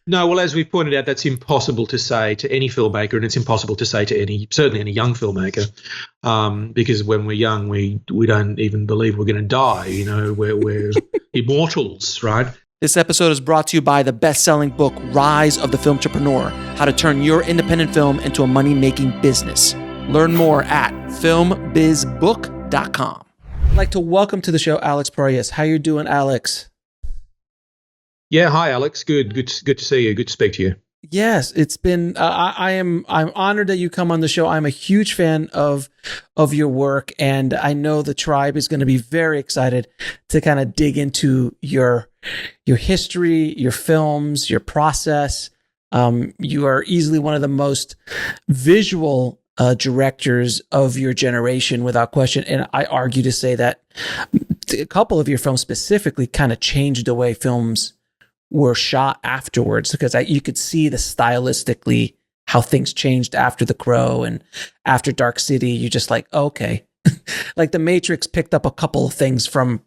No, well, as we've pointed out, that's impossible to say to any filmmaker, and it's impossible to say to certainly any young filmmaker, because when we're young, we don't even believe we're going to die. We're immortals, right? This episode is brought to you by the best-selling book, Rise of the Filmtrepreneur, How to Turn Your Independent Film into a Money-Making Business. Learn more at filmbizbook.com. I'd like to welcome to the show Alex Proyas. How you doing, Alex? Yeah, hi, Alex. Good to see you. Good to speak to you. Yes, it's been. I'm honored that you come on the show. I'm a huge fan of your work, and I know the tribe is going to be very excited to kind of dig into your history, your films, your process. You are easily one of the most visual directors of your generation, without question. And I argue to say that a couple of your films specifically kind of changed the way films were shot afterwards, because you could see the stylistically how things changed after The Crow and after Dark City. You just like, okay, like The Matrix picked up a couple of things from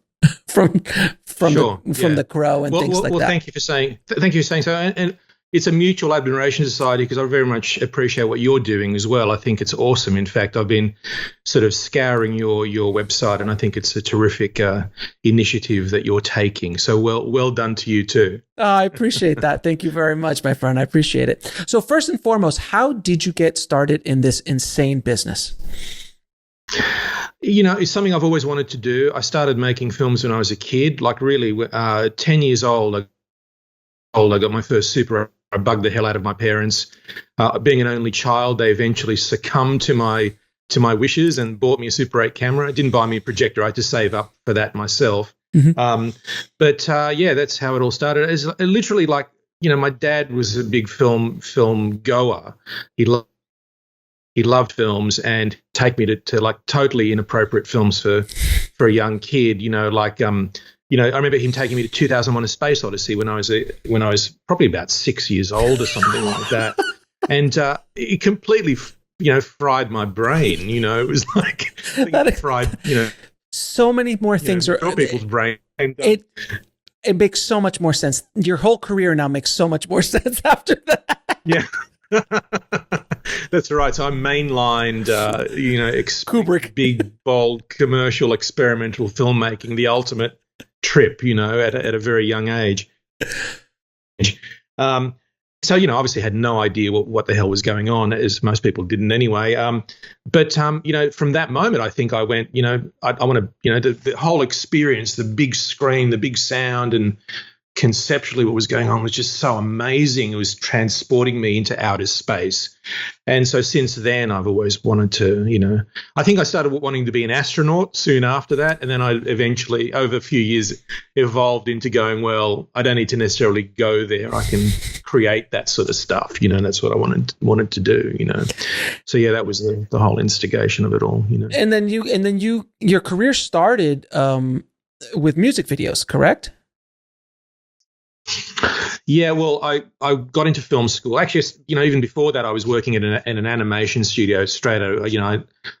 Sure, The Crow and things like that. Thank you for saying so. And it's a mutual admiration society, because I very much appreciate what you're doing as well. I think it's awesome. In fact, I've been sort of scouring your website, and I think it's a terrific initiative that you're taking. So well done to you too. I appreciate that. Thank you very much, my friend. I appreciate it. So first and foremost, how did you get started in this insane business? It's something I've always wanted to do. I started making films when I was a kid, like really 10 years old. I got my first Super. I bugged the hell out of my parents. Being an only child, they eventually succumbed to my wishes and bought me a Super 8 camera. It didn't buy me a projector. I had to save up for that myself. Mm-hmm. But that's how it all started. It's literally like, my dad was a big film goer. He loved films and take me to like totally inappropriate films for a young kid. I remember him taking me to 2001: A Space Odyssey when I was probably about 6 years old or something like that, and it completely, fried my brain. It was like it fried, so many more things are people's brain. And, it makes so much more sense. Your whole career now makes so much more sense after that. Yeah. That's right. So I mainlined, Kubrick, big, bold, commercial, experimental filmmaking, the ultimate trip, at a very young age. So, obviously had no idea what the hell was going on, as most people didn't anyway. But from that moment, I think I went, I want to, the whole experience, the big screen, the big sound, and conceptually what was going on was just so amazing. It was transporting me into outer space. And so since then, I've always wanted to, I think I started wanting to be an astronaut soon after that. And then I eventually, over a few years, evolved into going, well, I don't need to necessarily go there. I can create that sort of stuff, and that's what I wanted to do, So yeah, that was the whole instigation of it all, And then your career started with music videos, correct? Yeah, well, I got into film school. Actually, even before that, I was working in an animation studio straight out.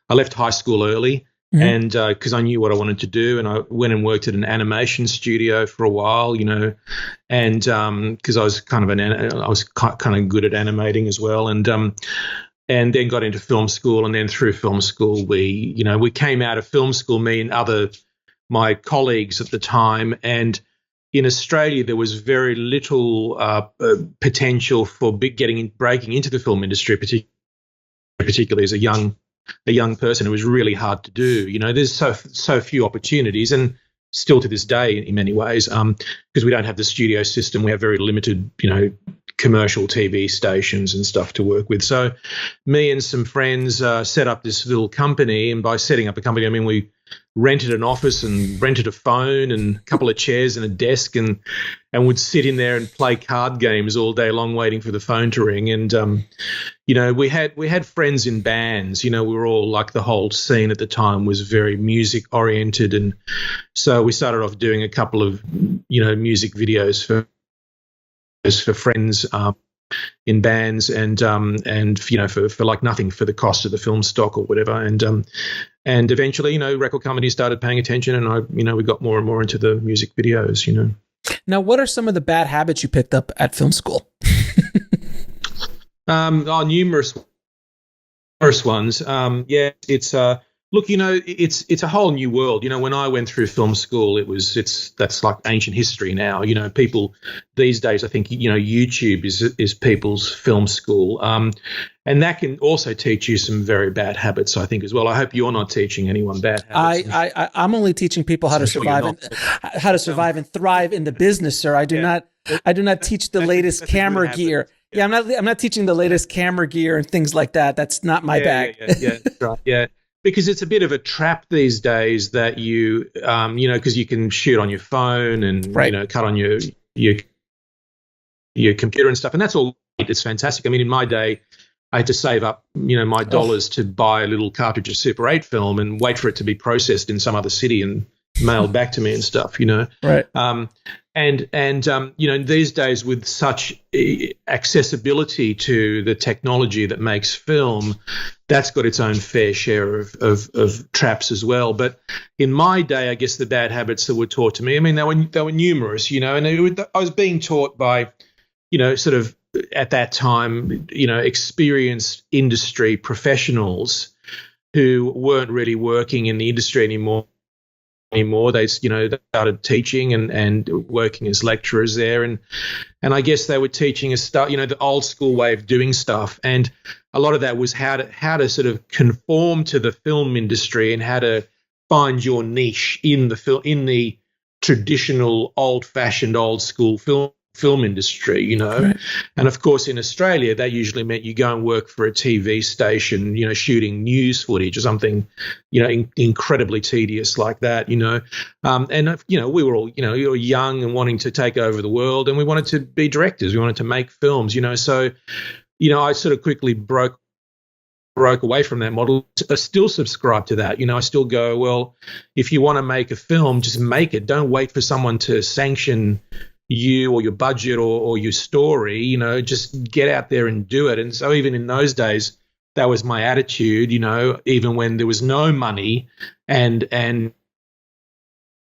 I left high school early, mm-hmm. and because I knew what I wanted to do, and I went and worked at an animation studio for a while, and because I was kind of good at animating as well, and then got into film school, and then through film school, we came out of film school, me and my colleagues at the time, and in Australia, there was very little potential for breaking into the film industry, particularly as a young person. It was really hard to do. There's so few opportunities, and still to this day in many ways, because we don't have the studio system. We have very limited, commercial TV stations and stuff to work with. So me and some friends set up this little company, and by setting up a company, I mean we rented an office and rented a phone and a couple of chairs and a desk, and would sit in there and play card games all day long waiting for the phone to ring. And we had friends in bands. We were all like, the whole scene at the time was very music oriented, and so we started off doing a couple of music videos for friends in bands, and for like nothing, for the cost of the film stock or whatever, and eventually record companies started paying attention, and we got more and more into the music videos. Now, what are some of the bad habits you picked up at film school? Numerous ones. It's look, it's a whole new world. When I went through film school, that's like ancient history now. People these days, I think, YouTube is people's film school. And that can also teach you some very bad habits, I think, as well. I hope you're not teaching anyone bad habits. I'm only teaching people how to survive and thrive in the business, sir. I do not teach the latest camera gear. Yeah, I'm not teaching the latest camera gear and things like that. That's not my bag. Yeah, that's right. Yeah. Because it's a bit of a trap these days that you because you can shoot on your phone and cut on your computer and stuff, and that's all. It's fantastic. I mean, in my day, I had to save up my dollars to buy a little cartridge of Super 8 film and wait for it to be processed in some other city and mailed back to me and stuff. Right. And these days, with such accessibility to the technology that makes film, that's got its own fair share of traps as well. But in my day, I guess the bad habits that were taught to me, I mean, they were numerous, and I was being taught by, sort of at that time, experienced industry professionals who weren't really working in the industry anymore. They started teaching and working as lecturers there, and I guess they were teaching us stuff, the old school way of doing stuff, and a lot of that was how to sort of conform to the film industry and how to find your niche in the traditional old-fashioned old school film industry, Right. And of course in Australia that usually meant you go and work for a TV station, shooting news footage or something, incredibly tedious like that, and we were all, you were young and wanting to take over the world, and we wanted to be directors, we wanted to make films, so I sort of quickly broke away from that model. I still subscribe to that. I still go, well, if you want to make a film, just make it. Don't wait for someone to sanction you or your budget or your story, just get out there and do it. And so even in those days, that was my attitude, even when there was no money and you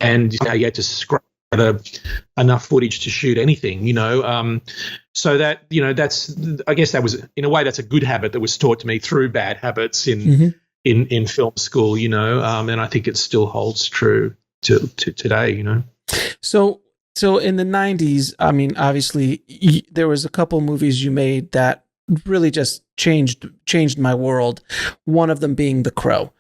had to scrap enough footage to shoot anything, so that, I guess that was, in a way, that's a good habit that was taught to me through bad habits in film school, and I think it still holds true to today, So in the 90s, I mean, obviously, there was a couple movies you made that really just changed my world. One of them being The Crow,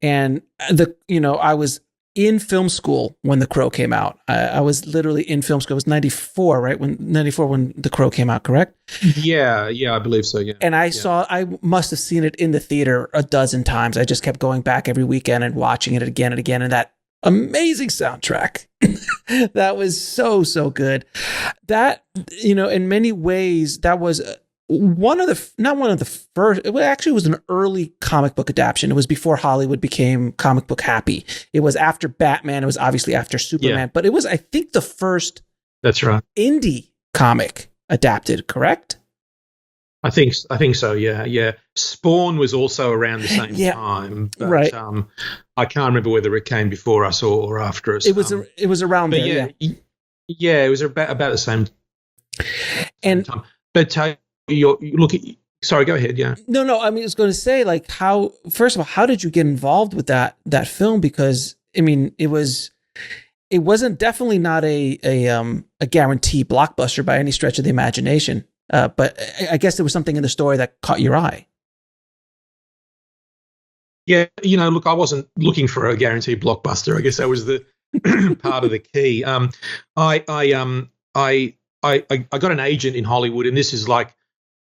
and I was in film school when The Crow came out. I was literally in film school. It was 94, right? When The Crow came out, correct? Yeah, I believe so. Yeah. And I must have seen it in the theater a dozen times. I just kept going back every weekend and watching it again and again. And that amazing soundtrack. That was so good. That, in many ways, that was not one of the first, it actually was an early comic book adaptation. It was before Hollywood became comic book happy. It was after Batman. It was obviously after Superman, but it was, I think, the first That's right. indie comic adapted, correct? I think so. Yeah. Spawn was also around the same time, but, right. I can't remember whether it came before us or after us. It was around there. Yeah, it was about the same. And time. But you're looking. Sorry, go ahead. Yeah. No. I mean, I was going to say, like, first of all, how did you get involved with that film? Because I mean, it wasn't definitely not a guarantee blockbuster by any stretch of the imagination. But I guess there was something in the story that caught your eye. Yeah, look, I wasn't looking for a guaranteed blockbuster. I guess that was the part of the key. I got an agent in Hollywood, and this is like,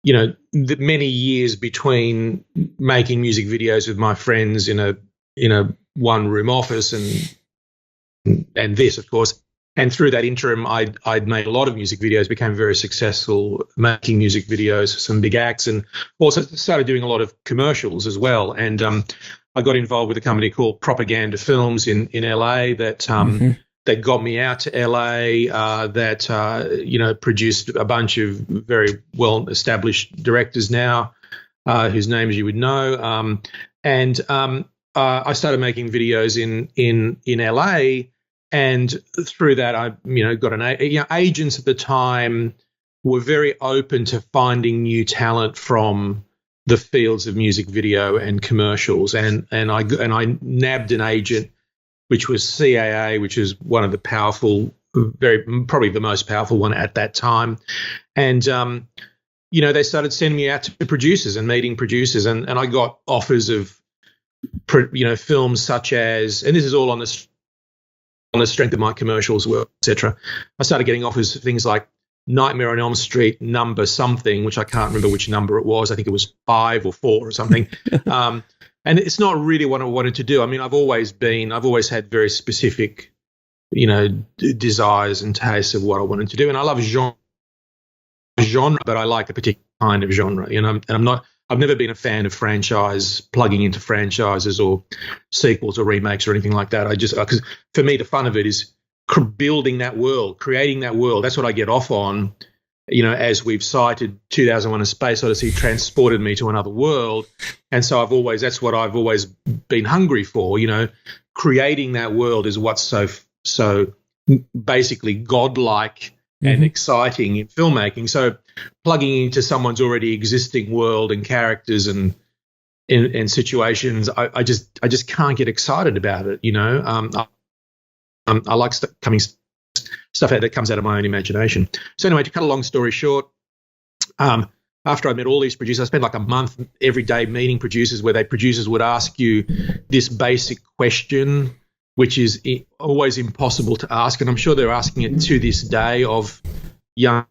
the many years between making music videos with my friends in a one-room office and this, of course. And through that interim, I'd made a lot of music videos, became very successful making music videos for some big acts, and also started doing a lot of commercials as well. And I got involved with a company called Propaganda Films in LA that that got me out to LA, that produced a bunch of very well-established directors now, whose names you would know. I started making videos in LA. And through that, I got agents at the time were very open to finding new talent from the fields of music video and commercials, and I nabbed an agent, which was CAA, which is one of the powerful, probably the most powerful one at that time, and they started sending me out to producers and meeting producers, and I got offers of films such as, and this is all on the strength of my commercials work, etc. I started getting offers of things like Nightmare on Elm Street number something, which I can't remember which number it was. I think it was 5 or 4 or something. And it's not really what I wanted to do. I mean, I've always had very specific, desires and tastes of what I wanted to do. And I love genre, but I like a particular kind of genre. I've never been a fan of plugging into franchises or sequels or remakes or anything like that. Because for me, the fun of it is building that world, creating that world. That's what I get off on, as we've cited 2001: A Space Odyssey transported me to another world. And so that's what I've always been hungry for, creating that world is what's so basically godlike and exciting in filmmaking. So plugging into someone's already existing world and characters and situations, I just can't get excited about it, I like stuff that comes out of my own imagination. So anyway, to cut a long story short, after I met all these producers, I spent like a month every day meeting producers where producers would ask you this basic question, which is always impossible to ask. And I'm sure they're asking it to this day of young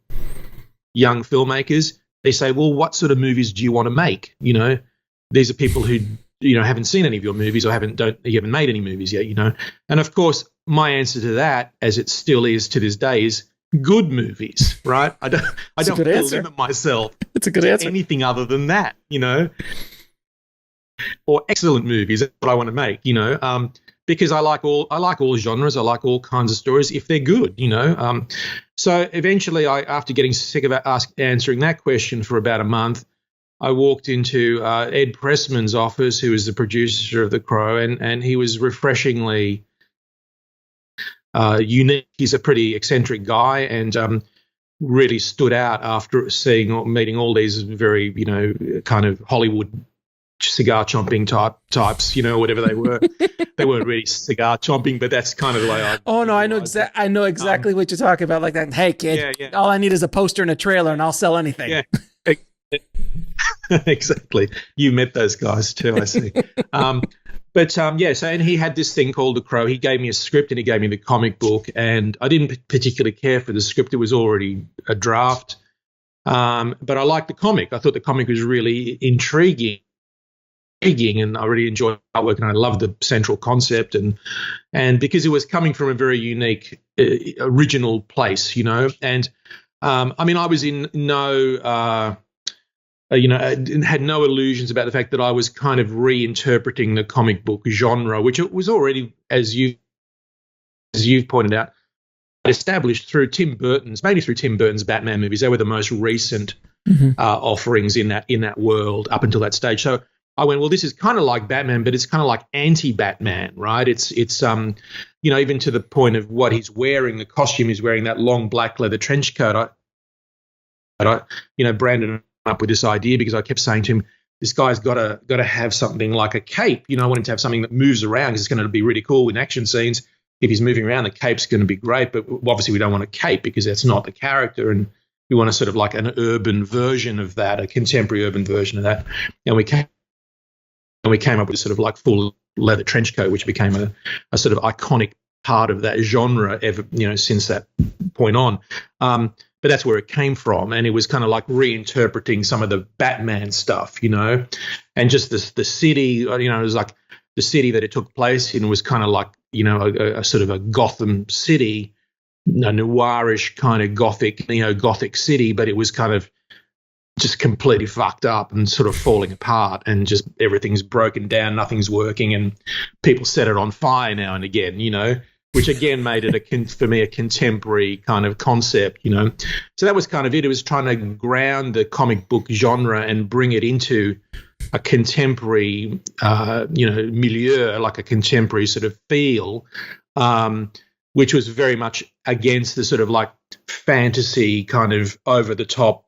filmmakers. They say, well, what sort of movies do you want to make? These are people who, haven't seen any of your movies or you haven't made any movies yet, And of course, my answer to that, as it still is to this day, is good movies, right? I don't limit myself It's a good answer. to anything other than that, or excellent movies. That's what I want to make, because I like all genres. I like all kinds of stories if they're good, So eventually, after getting sick of answering that question for about a month, I walked into Ed Pressman's office, who was the producer of The Crow, and he was refreshingly unique. He's a pretty eccentric guy, and really stood out after meeting all these very, kind of Hollywood cigar chomping types, whatever they were. They weren't really cigar chomping, but that's kind of the way I know exactly what you're talking about. Like that. Hey, kid, all I need is a poster and a trailer, and I'll sell anything. Yeah. Exactly. You met those guys too, I see. And he had this thing called The Crow. He gave me a script and he gave me the comic book, and I didn't particularly care for the script. It was already a draft. But I liked the comic. I thought the comic was really intriguing, and I really enjoyed artwork, and I loved the central concept, and because it was coming from a very unique, original place, and I was in no had no illusions about the fact that I was kind of reinterpreting the comic book genre, which it was already, as you've pointed out, established mainly through Tim Burton's Batman movies. They were the most recent offerings in that world up until that stage. So I went, well, this is kind of like Batman, but it's kind of like anti-Batman, right? It's even to the point of what he's wearing, the costume he's wearing, that long black leather trench coat. I branded him up with this idea because I kept saying to him, this guy's got to have something like a cape. I want him to have something that moves around because it's going to be really cool in action scenes. If he's moving around, the cape's going to be great, but obviously we don't want a cape because that's not the character, and we want a sort of like an urban version of that, a contemporary urban version of that. And we came up with a sort of like full leather trench coat, which became a sort of iconic part of that genre ever, since that point on. But that's where it came from, and it was kind of like reinterpreting some of the Batman stuff, and just the city, it was like the city that it took place in was kind of like, a sort of a Gotham City, a noirish kind of gothic city, but it was kind of just completely fucked up and sort of falling apart, and just everything's broken down, nothing's working, and people set it on fire now and again, which again made it for me a contemporary kind of concept, So that was kind of it. It was trying to ground the comic book genre and bring it into a contemporary, milieu, like a contemporary sort of feel. which was very much against the sort of like fantasy kind of over the top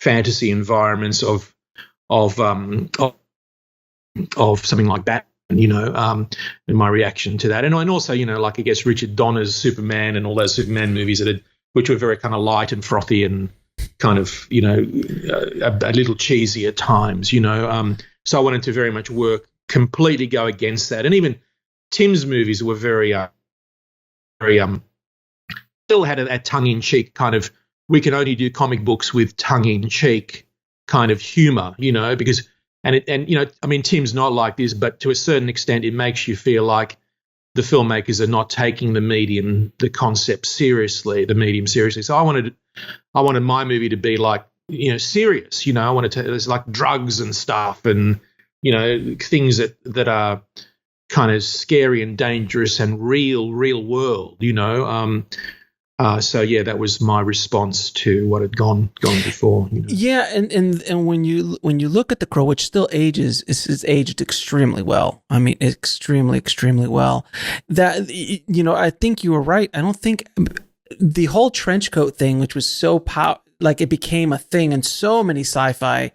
fantasy environments of something like that. And my reaction to that, and also, like I guess Richard Donner's Superman and all those Superman movies which were very kind of light and frothy and kind of a little cheesy at times. So I wanted to very much completely go against that, and even Tim's movies were very still had a tongue-in-cheek kind of. We can only do comic books with tongue-in-cheek kind of humor, because. Tim's not like this, but to a certain extent, it makes you feel like the filmmakers are not taking the medium seriously. So I wanted my movie to be like, serious. I wanted to, there's like drugs and stuff, and things that are kind of scary and dangerous and real world. So yeah, that was my response to what had gone before. Yeah, and when you look at The Crow, which still ages, it's aged extremely well. I mean, extremely well. That I think you were right. I don't think the whole trench coat thing, which was so like it became a thing in so many sci-fi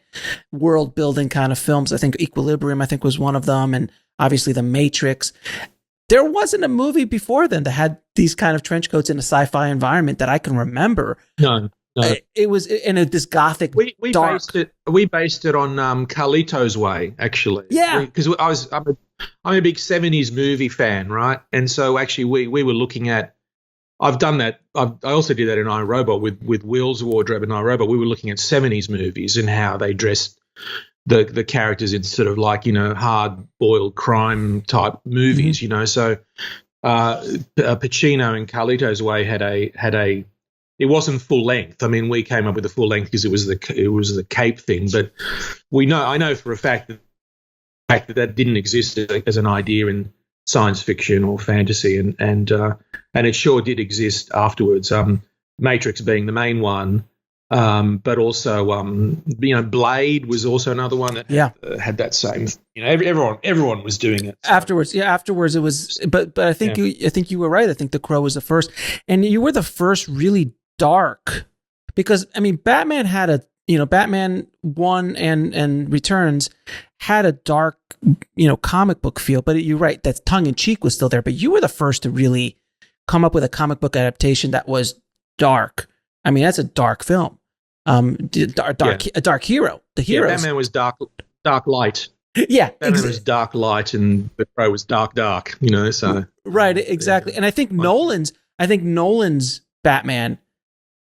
world building kind of films. I think Equilibrium, was one of them, and obviously The Matrix. There wasn't a movie before then that had these kind of trench coats in a sci-fi environment that I can remember. No. It was in this gothic. We dark. based it on Carlito's Way, actually. Yeah, because I'm a big 70s movie fan, right? And so actually we were looking at. I've done that. I also did that in iRobot with Will's wardrobe in iRobot. We were looking at 70s movies and how they dressed the characters in sort of like, hard-boiled crime type movies, So Pacino in Carlito's Way had a it wasn't full length. I mean, we came up with a full length because it was the cape thing, but I know for a fact that didn't exist as an idea in science fiction or fantasy, and it sure did exist afterwards. Matrix being the main one. But also, Blade was also another one that had that same. Everyone was doing it. So. Afterwards it was. But I think you were right. I think The Crow was the first, and you were the first really dark, because Batman had Batman 1 and Returns had a dark comic book feel. But you're right, that tongue in cheek was still there. But you were the first to really come up with a comic book adaptation that was dark. That's a dark film. A dark hero. The hero. Yeah, Batman was dark light. Yeah, Batman was dark light, and The Crow was dark. So right, exactly. And I think Nolan's Batman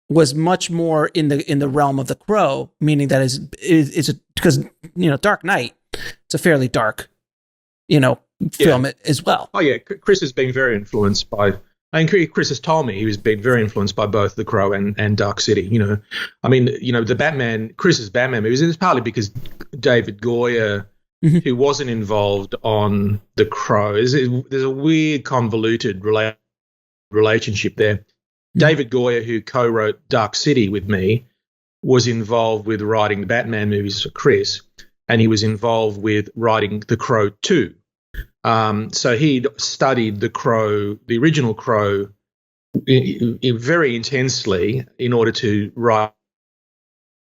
was much more in the realm of The Crow, meaning that is because Dark Knight, it's a fairly dark, film as well. Oh yeah, Chris has been very influenced by. Chris has told me he was being very influenced by both The Crow and Dark City. The Batman, Chris's Batman movies, it's partly because David Goyer, who wasn't involved on The Crow, there's a weird, convoluted relationship there. David Goyer, who co-wrote Dark City with me, was involved with writing the Batman movies for Chris, and he was involved with writing The Crow 2. So he'd studied the original Crow, very intensely in order to write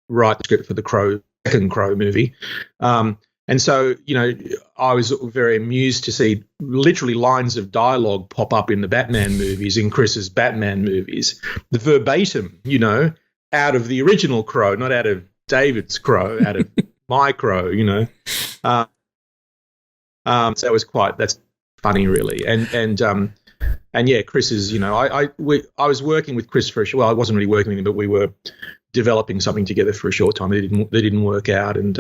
the script for the second Crow movie. And so, I was very amused to see literally lines of dialogue pop up in the Batman movies, in Chris's Batman movies, the verbatim, out of the original Crow, not out of David's Crow, out of my Crow, So it was that's funny, really, and yeah, Chris is, I was working with Chris for I wasn't really working with him, but we were developing something together for a short time. They didn't work out, and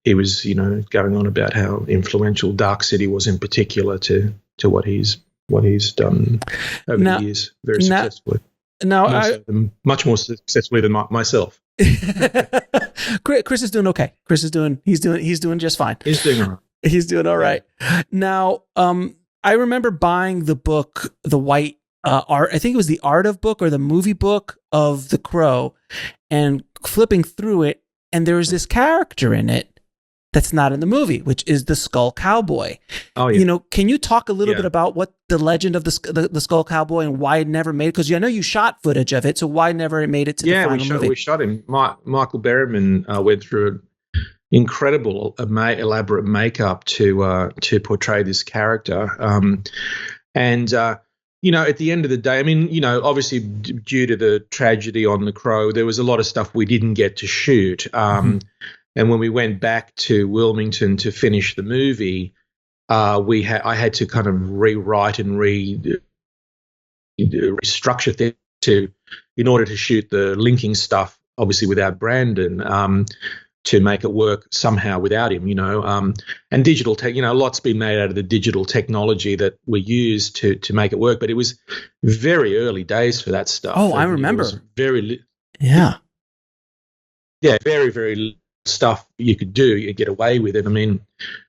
he was, going on about how influential Dark City was in particular to what he's done over the years, very successfully. Now, much more successfully than myself. Chris is doing okay. He's doing just fine. He's doing all right. He's doing all right. Now, I remember buying the book, the white art. I think it was the art of book or the movie book of The Crow, and flipping through it, and there was this character in it that's not in the movie, which is the Skull Cowboy. Oh, yeah. You know, can you talk a little bit about what the legend of the Skull Cowboy and why it never made? Because I know you shot footage of it, so why never it made it to the final movie? Yeah, we shot him. Michael Berryman went through an incredible, elaborate makeup to portray this character. You know, at the end of the day, I mean, you know, obviously due to the tragedy on the Crow, there was a lot of stuff we didn't get to shoot. And when we went back to Wilmington to finish the movie, I had to kind of rewrite and restructure things in order to shoot the linking stuff, obviously without Brandon. To make it work somehow without him, you know, and digital tech, you know, a lot's been made out of the digital technology that we use to make it work, but it was very early days for that stuff. Oh, I remember. Very very stuff you could do, you get away with it. I mean,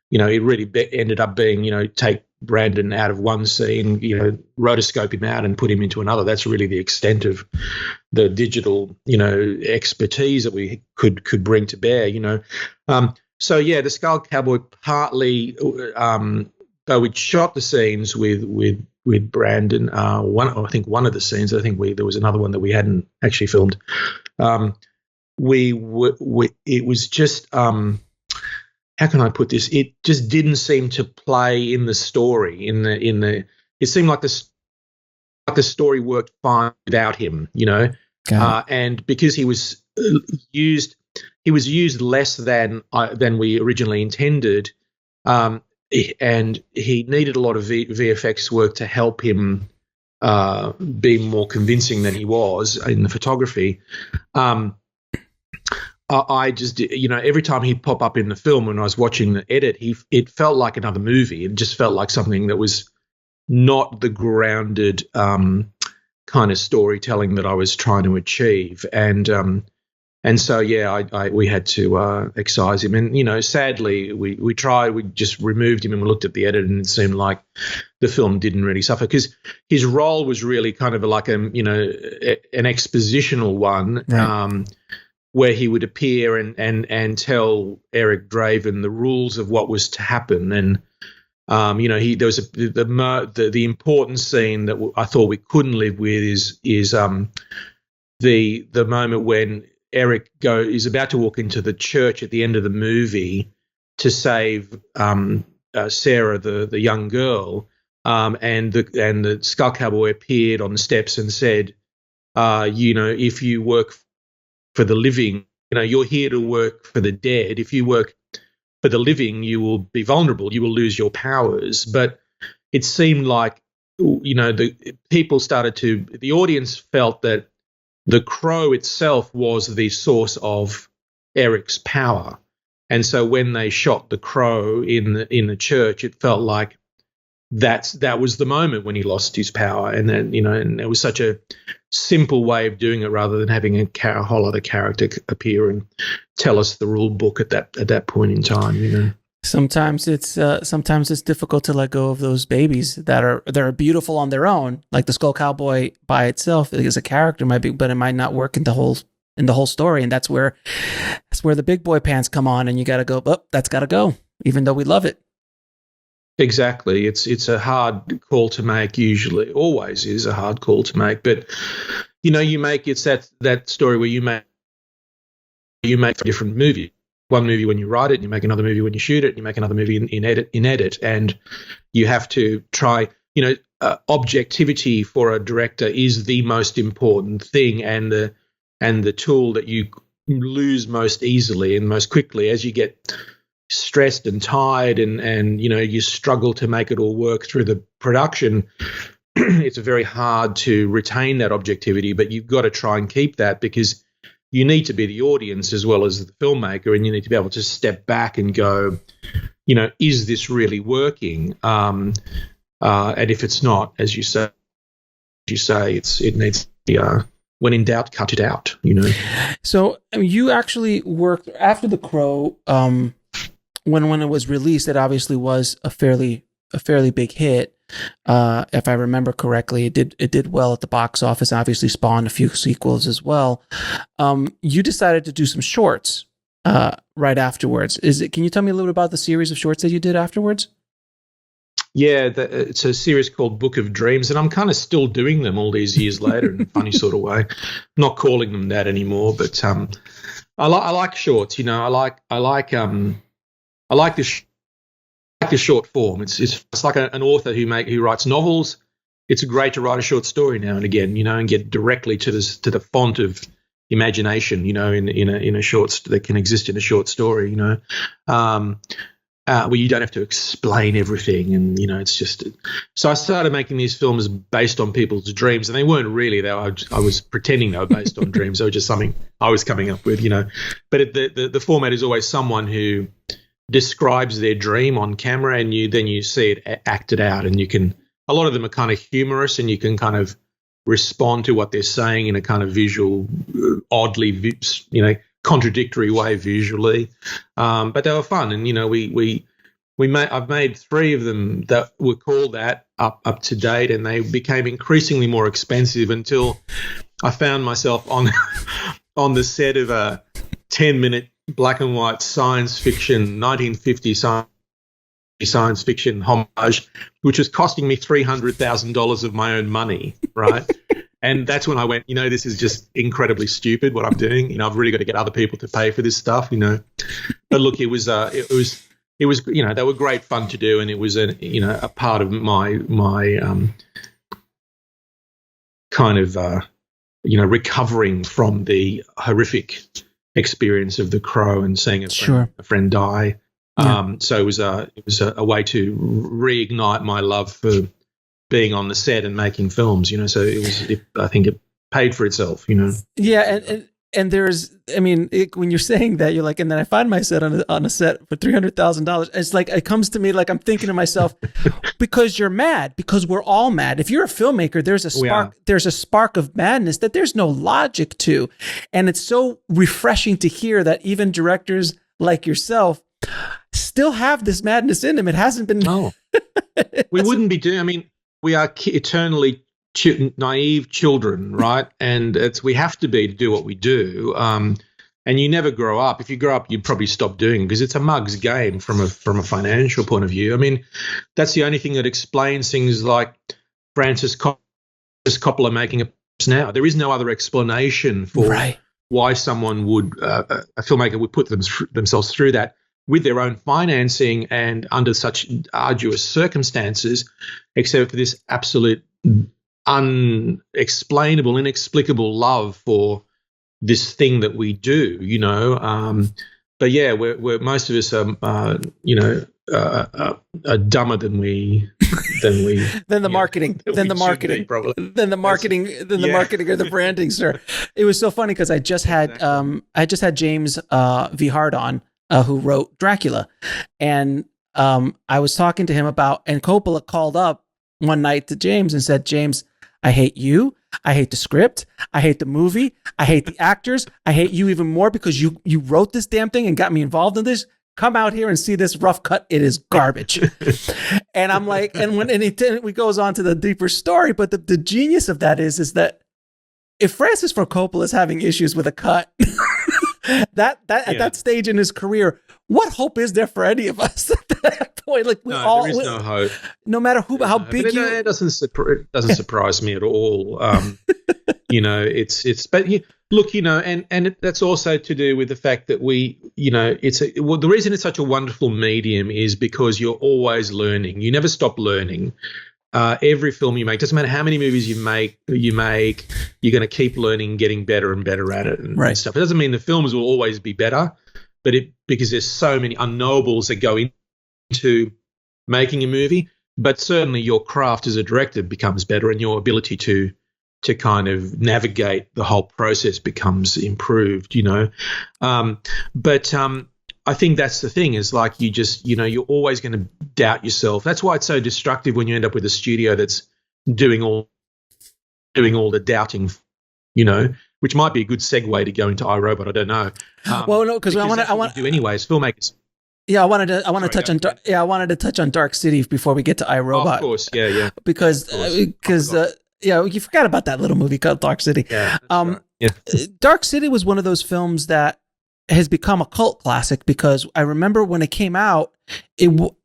you know, it really ended up being, you know, take Brandon out of one scene, you know, rotoscope him out and put him into another. That's really the extent of the digital, you know, expertise that we could bring to bear, you know. So yeah, the Skull Cowboy partly, though we'd shot the scenes with Brandon. I think one of the scenes, I think there was another one that we hadn't actually filmed. It was just. How can I put this? It just didn't seem to play in the story. It seemed like the story worked fine without him, you know. And because he was used less than we originally intended, and he needed a lot of VFX work to help him be more convincing than he was in the photography. I just, you know, every time he'd pop up in the film when I was watching the edit, it felt like another movie. It just felt like something that was not the grounded kind of storytelling that I was trying to achieve. And so, yeah, we had to excise him. And, you know, sadly, we just removed him and we looked at the edit and it seemed like the film didn't really suffer because his role was really kind of like an expositional one. Right. Where he would appear and tell Eric Draven the rules of what was to happen, and you know, there was the important scene that I thought we couldn't live with is the moment when Eric is about to walk into the church at the end of the movie to save Sarah, the young girl, and the Skull Cowboy appeared on the steps and said, you know, if you work for the living, you know, you're here to work for the dead. If you work for the living, you will be vulnerable. You will lose your powers. But it seemed like, you know, the audience felt that the Crow itself was the source of Eric's power. And so when they shot the Crow in the church, it felt like that was the moment when he lost his power. And then, you know, and it was such a simple way of doing it rather than having a whole other character appear and tell us the rule book at that point in time, you know. Sometimes it's difficult to let go of those babies that are beautiful on their own, like the Skull Cowboy by itself as a character might be, but it might not work in the whole story, and that's where the big boy pants come on, and you got to go, oh, that's got to go, even though we love it. Exactly. It's a hard call to make. Usually, always is a hard call to make. But you know, it's that story where you make a different movie. One movie when you write it, you make another movie when you shoot it, you make another movie in edit, and you have to try. You know, objectivity for a director is the most important thing, and the tool that you lose most easily and most quickly as you get stressed and tired and you know, you struggle to make it all work through the production. It's very hard to retain that objectivity, but you've got to try and keep that because you need to be the audience as well as the filmmaker, and you need to be able to step back and go, you know, is this really working? And if it's not, as you say, it needs to be, when in doubt, cut it out, you know. So I mean, you actually worked after The Crow. When it was released, it obviously was a fairly big hit. If I remember correctly, it did well at the box office. Obviously, spawned a few sequels as well. You decided to do some shorts right afterwards. Can you tell me a little bit about the series of shorts that you did afterwards? Yeah, it's a series called Book of Dreams, and I'm kind of still doing them all these years later in a funny sort of way. I'm not calling them that anymore, but I like shorts. You know, I like the short form. It's like an author who writes novels. It's great to write a short story now and again, you know, and get directly to the font of imagination, you know, in a short that can exist in a short story, you know. Where you don't have to explain everything, and you know, it's just. So I started making these films based on people's dreams, and they weren't really. I was pretending they were based on dreams. They were just something I was coming up with, you know. But the format is always someone who describes their dream on camera, and then you see it acted out, and you can. A lot of them are kind of humorous, and you can kind of respond to what they're saying in a kind of visual, oddly, you know, contradictory way visually, but they were fun. And you know, I've made 3 of them that were called that up to date, and they became increasingly more expensive until I found myself on the set of a 10-minute black and white science fiction 1950 science fiction homage, which was costing me $300,000 of my own money, right? And that's when I went, you know, this is just incredibly stupid what I'm doing. You know, I've really got to get other people to pay for this stuff, you know. But look, it was, you know, they were great fun to do, and it was a part of my kind of, you know, recovering from the horrific experience of The Crow and seeing a friend die. Yeah. So it was a way to reignite my love for being on the set and making films, you know. So I think it paid for itself, you know. Yeah, and there's, I mean, when you're saying that, you're like, and then I find myself on a set for $300,000. It's like, it comes to me like I'm thinking to myself, because you're mad, because we're all mad. If you're a filmmaker, there's a spark. There's a spark of madness that there's no logic to, and it's so refreshing to hear that even directors like yourself still have this madness in them. It hasn't been. No, we wouldn't be doing. I mean. We are eternally naive children, right? And we have to be to do what we do. And you never grow up. If you grow up, you'd probably stop doing it because it's a mug's game from a financial point of view. I mean, that's the only thing that explains things like Francis Coppola making a now. There is no other explanation for why someone would a filmmaker would put themselves through that with their own financing and under such arduous circumstances, except for this absolute unexplainable, inexplicable love for this thing that we do, you know. But yeah, we're most of us are, you know, are dumber than the marketing or the branding, sir. It was so funny because I just had James V. Hart on. Who wrote Dracula. And I was talking to him about, and Coppola called up one night to James and said, James, I hate you. I hate the script. I hate the movie. I hate the actors. I hate you even more because you wrote this damn thing and got me involved in this. Come out here and see this rough cut. It is garbage. And I'm like, and he goes on to the deeper story, but the genius of that is that if Francis Ford Coppola is having issues with a cut, at that stage in his career, what hope is there for any of us at that point? Like there is no hope. No matter how big it doesn't surprise me at all. You know, but look, you know, and that's also to do with the fact that we, you know, the reason it's such a wonderful medium is because you're always learning. You never stop learning. Every film you make, doesn't matter how many movies you make, you're going to keep learning, getting better and better at it and stuff. It doesn't mean the films will always be better, but because there's so many unknowables that go into making a movie, but certainly your craft as a director becomes better and your ability to kind of navigate the whole process becomes improved, you know. But I think that's the thing is like you just, you know, you're always going to doubt yourself. That's why it's so destructive when you end up with a studio that's doing all the doubting, you know, which might be a good segue to go into iRobot. I don't know. Well, no, because I want to do anyways, filmmakers. Yeah, I wanted to touch on Dark City before we get to iRobot. Oh, of course, yeah. Because you forgot about that little movie called Dark City. Yeah. Dark City was one of those films that has become a cult classic because I remember when it came out,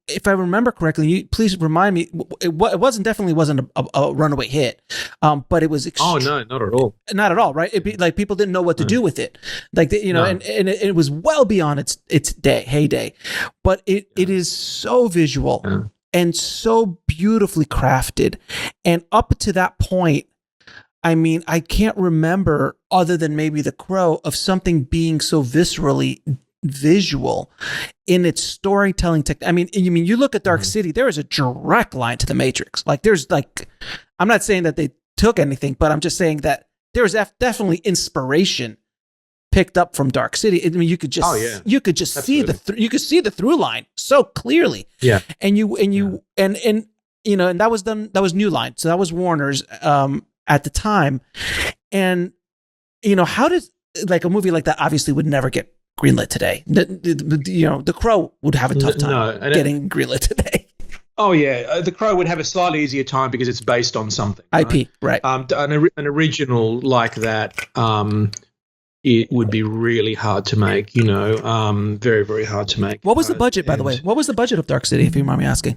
if I remember correctly, please remind me, it wasn't a runaway hit, but it was. Oh no, not at all. Not at all, right? Like people didn't know what to do with it, like and it was well beyond its heyday, but it is so visual and so beautifully crafted, and up to that point, I mean, I can't remember other than maybe The Crow of something being so viscerally visual in its storytelling I mean, you look at Dark City, there is a direct line to The Matrix. Like there's I'm not saying that they took anything, but I'm just saying that there's definitely inspiration picked up from Dark City. I mean, you could just see the through line so clearly. Yeah. And that was New Line. So that was Warner's at the time. And how does like a movie like that obviously would never get greenlit today. The Crow would have a tough time getting greenlit today. Oh yeah, The Crow would have a slightly easier time because it's based on something. IP, right? An original like that, it would be really hard to make. Very very hard to make. What was the budget, by the way? What was the budget of Dark City, if you mind me asking?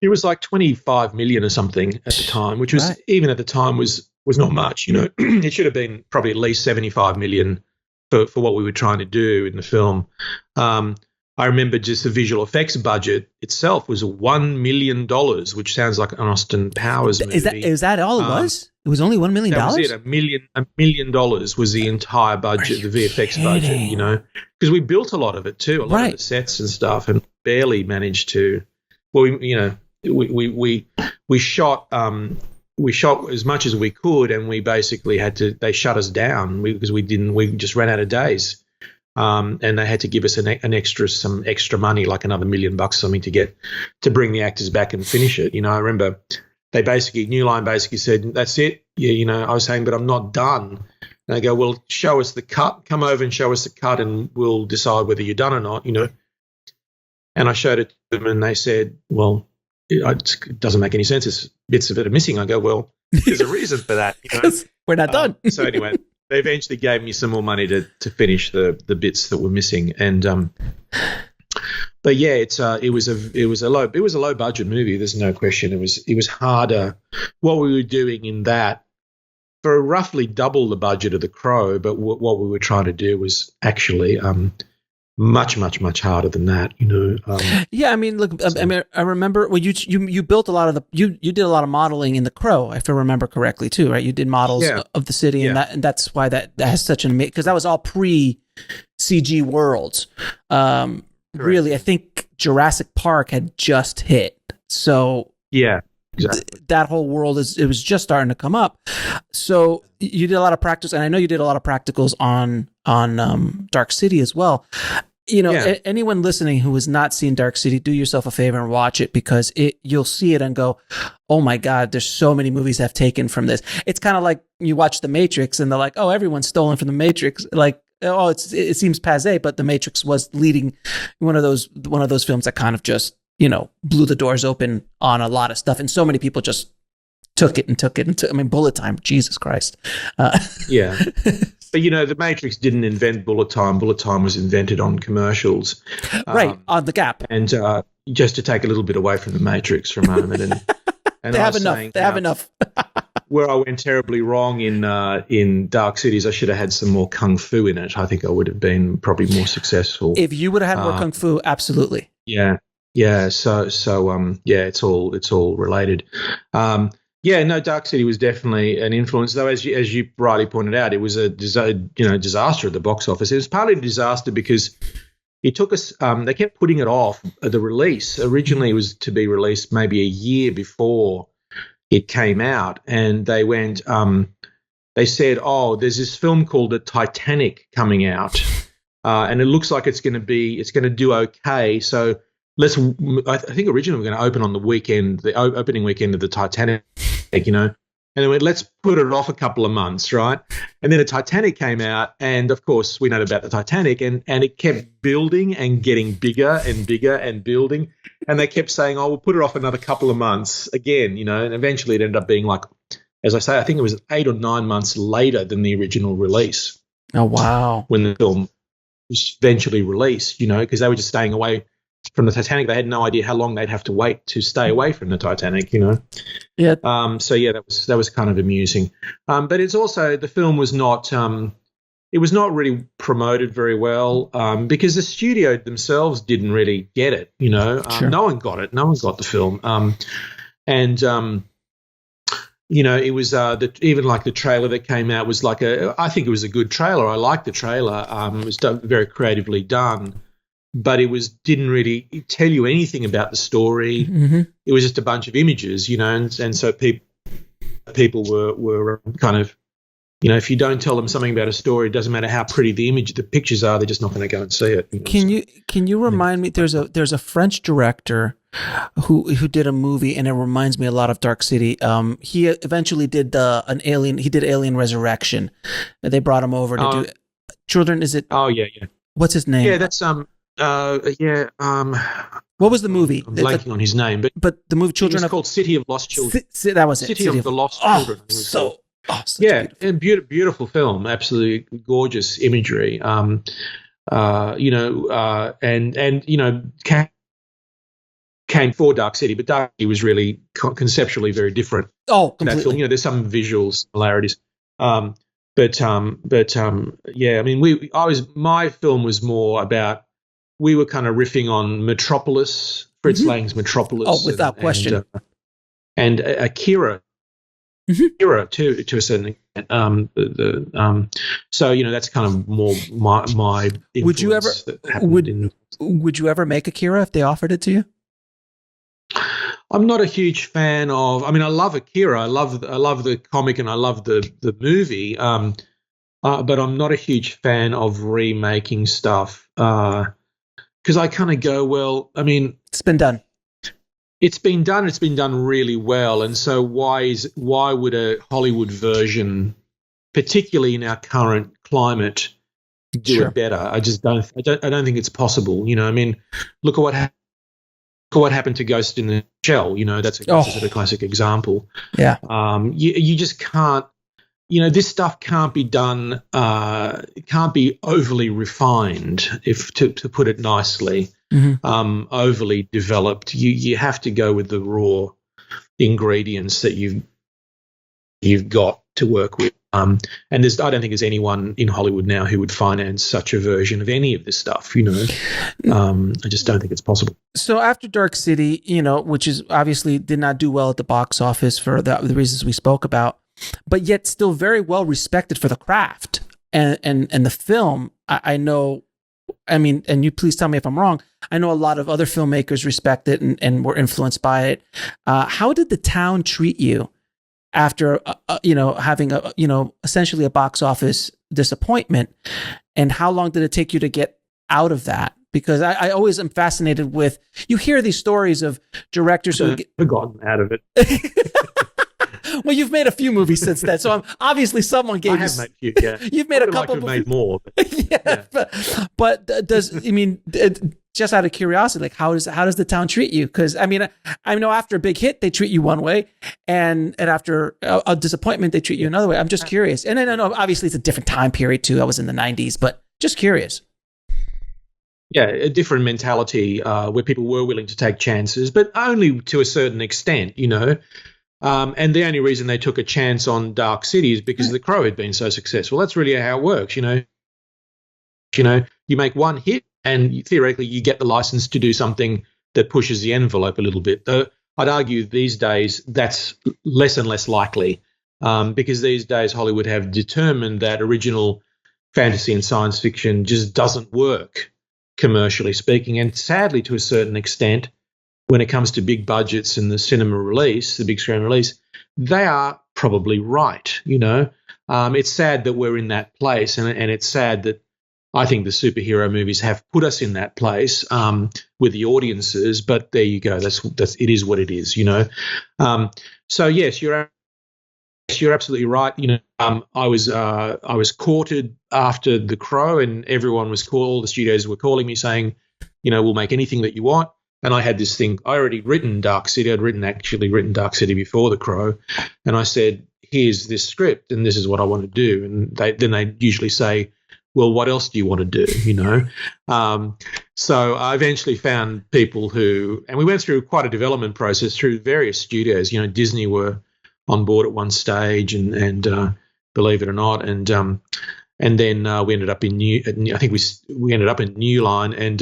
It was like 25 million or something at the time, which was even at the time was not much. It should have been probably at least 75 million. For what we were trying to do in the film. I remember just the visual effects budget itself was $1 million, which sounds like an Austin Powers movie. Is that all it was? It was only $1 million? That was it. $1 million was the entire budget, the VFX budget, because we built a lot of it too, a lot of the sets and stuff, and barely managed to, we shot as much as we could, and we basically they shut us down because we just ran out of days. And they had to give us some extra money, like another $1 million or something to bring the actors back and finish it. I remember New Line basically said, that's it. Yeah, I was saying, but I'm not done. And they go, well, show us the cut, come over and show us the cut and we'll decide whether you're done or not, And I showed it to them and they said, well, it doesn't make any sense. There's bits of it are missing. I go, well, there's a reason for that. We're not done. So anyway, they eventually gave me some more money to finish the bits that were missing. And but yeah, it was a low budget movie. There's no question. It was harder. What we were doing in that for roughly double the budget of The Crow, but what we were trying to do was actually much harder than that, Yeah, I mean, look, I remember. Well, you built a lot of you did a lot of modeling in The Crow, if I remember correctly, too, right? You did models of the city, and that's why that has such an amazing, because that was all pre-CG worlds. Really, I think Jurassic Park had just hit, so yeah, exactly. That whole world it was just starting to come up. So you did a lot of practice, and I know you did a lot of practicals on Dark City as well. Anyone listening who has not seen Dark City, do yourself a favor and watch it, because you'll see it and go, oh my God, there's so many movies I've taken from this. It's kind of like you watch The Matrix and they're like, oh, everyone's stolen from The Matrix. Like, oh, it seems passé, but The Matrix was leading one of those films that kind of just, blew the doors open on a lot of stuff. And so many people just took it. I mean, bullet time, Jesus Christ. Yeah. But, The Matrix didn't invent bullet time. Bullet time was invented on commercials. Right, on the Gap. And just to take a little bit away from The Matrix for a moment. And they have enough. Where I went terribly wrong in Dark Cities, I should have had some more kung fu in it. I think I would have been probably more successful. If you would have had more kung fu, absolutely. Yeah. Yeah. So it's all related. Dark City was definitely an influence, though, as you rightly pointed out, it was a disaster at the box office. It was partly a disaster because it took us. They kept putting it off. The release originally was to be released maybe a year before it came out, and they went. They said, "Oh, there's this film called The Titanic coming out, and it looks like it's going to do okay. So." I think originally we were going to open on the opening weekend of the Titanic, and then let's put it off a couple of months, right? And then the Titanic came out, and of course we know about the Titanic, and it kept building and getting bigger and bigger and building, and they kept saying, oh, we'll put it off another couple of months again, and eventually it ended up being like, as I say, I think it was 8 or 9 months later than the original release. Oh, wow. when the film was eventually released, because they were just staying away from the Titanic. They had no idea how long they'd have to wait to stay away from the Titanic, Yeah. So yeah, that was kind of amusing. But it's also, the film was not it was not really promoted very well, because the studio themselves didn't really get it. Sure. No one got it. No one got the film. And it was even like the trailer that came out was I think it was a good trailer. I liked the trailer. It was very creatively done, but didn't really tell you anything about the story. Mm-hmm. It was just a bunch of images, and so people were kind of, if you don't tell them something about a story, it doesn't matter how pretty the pictures are, they're just not going to go and see it. Can you remind me? There's a French director who did a movie, and it reminds me a lot of Dark City. He eventually did Alien Resurrection. They brought him over to do Children. Is it? Oh yeah. What's his name? Yeah, that's What was the movie? I'm blanking on his name, but the movie Children called City of Lost Children. That was it. City of the Lost Children. Beautiful film, absolutely gorgeous imagery. Came for Dark City, but Dark City was really conceptually very different. Oh, completely. That film, there's some visual similarities. Yeah, I mean, my film was more about, we were kind of riffing on Metropolis, Fritz Lang's Metropolis. Oh, without question. And Akira. Akira to a certain extent. So that's kind of more my influence. Would you ever make Akira if they offered it to you? I'm not a huge fan of. I mean, I love Akira. I love the comic and I love the movie. But I'm not a huge fan of remaking stuff because I kind of go, well, I mean, it's been done. It's been done. It's been done really well, and so why would a Hollywood version, particularly in our current climate, do it better? I just don't. I don't think it's possible. I mean, look at what happened to Ghost in the Shell. That's a classic example. Yeah. You just can't. This stuff can't be done. It can't be overly refined, if to put it nicely. Overly developed. You have to go with the raw ingredients that you've got to work with. And I don't think there's anyone in Hollywood now who would finance such a version of any of this stuff. I just don't think it's possible. So after Dark City, which is obviously did not do well at the box office for the reasons we spoke about, but yet still very well respected for the craft and the film. I know. I mean, and you please tell me if I'm wrong. I know a lot of other filmmakers respect it and were influenced by it. How did the town treat you after, having essentially a box office disappointment? And how long did it take you to get out of that? Because I always am fascinated with, you hear these stories of directors who have gotten out of it. Well, you've made a few movies since then, so obviously someone gave you. I have made a few. Yeah, you've made a couple. Made more. But just out of curiosity, like how does the town treat you? Because I mean, I know after a big hit they treat you one way, and after a disappointment they treat you another way. I'm just curious, and I know obviously it's a different time period too. I was in the '90s, but just curious. Yeah, a different mentality where people were willing to take chances, but only to a certain extent, And the only reason they took a chance on Dark City is because The Crow had been so successful. That's really how it works, You make one hit, and theoretically you get the license to do something that pushes the envelope a little bit. Though I'd argue these days that's less and less likely, because these days Hollywood have determined that original fantasy and science fiction just doesn't work commercially speaking, and sadly to a certain extent, when it comes to big budgets and the cinema release, the big screen release, they are probably right. It's sad that we're in that place, and it's sad that I think the superhero movies have put us in that place with the audiences. But there you go. That's it is what it is. So yes, you're absolutely right. I was courted after The Crow, and everyone was all the studios were calling me saying, we'll make anything that you want. And I had this thing. I already written Dark City. I'd written Dark City before The Crow, and I said, "Here's this script, and this is what I want to do." And they usually say, well, what else do you want to do? So I eventually found people and we went through quite a development process through various studios. Disney were on board at one stage, and believe it or not, and then we ended up in we ended up in New Line, and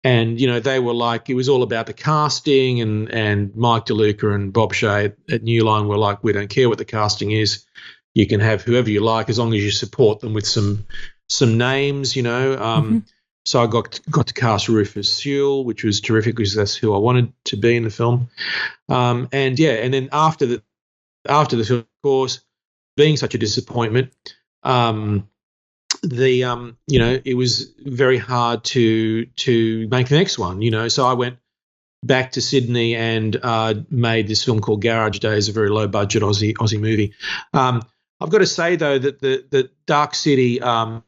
they were like, it was all about the casting, and Mike DeLuca and Bob Shea at New Line were like, we don't care what the casting is. You can have whoever you like as long as you support them with some names, So I got to cast Rufus Sewell, which was terrific because that's who I wanted to be in the film. And then after the film, of course, being such a disappointment, it was very hard to make the next one, So I went back to Sydney and made this film called Garage Days, a very low budget Aussie movie. I've got to say though that the Dark City has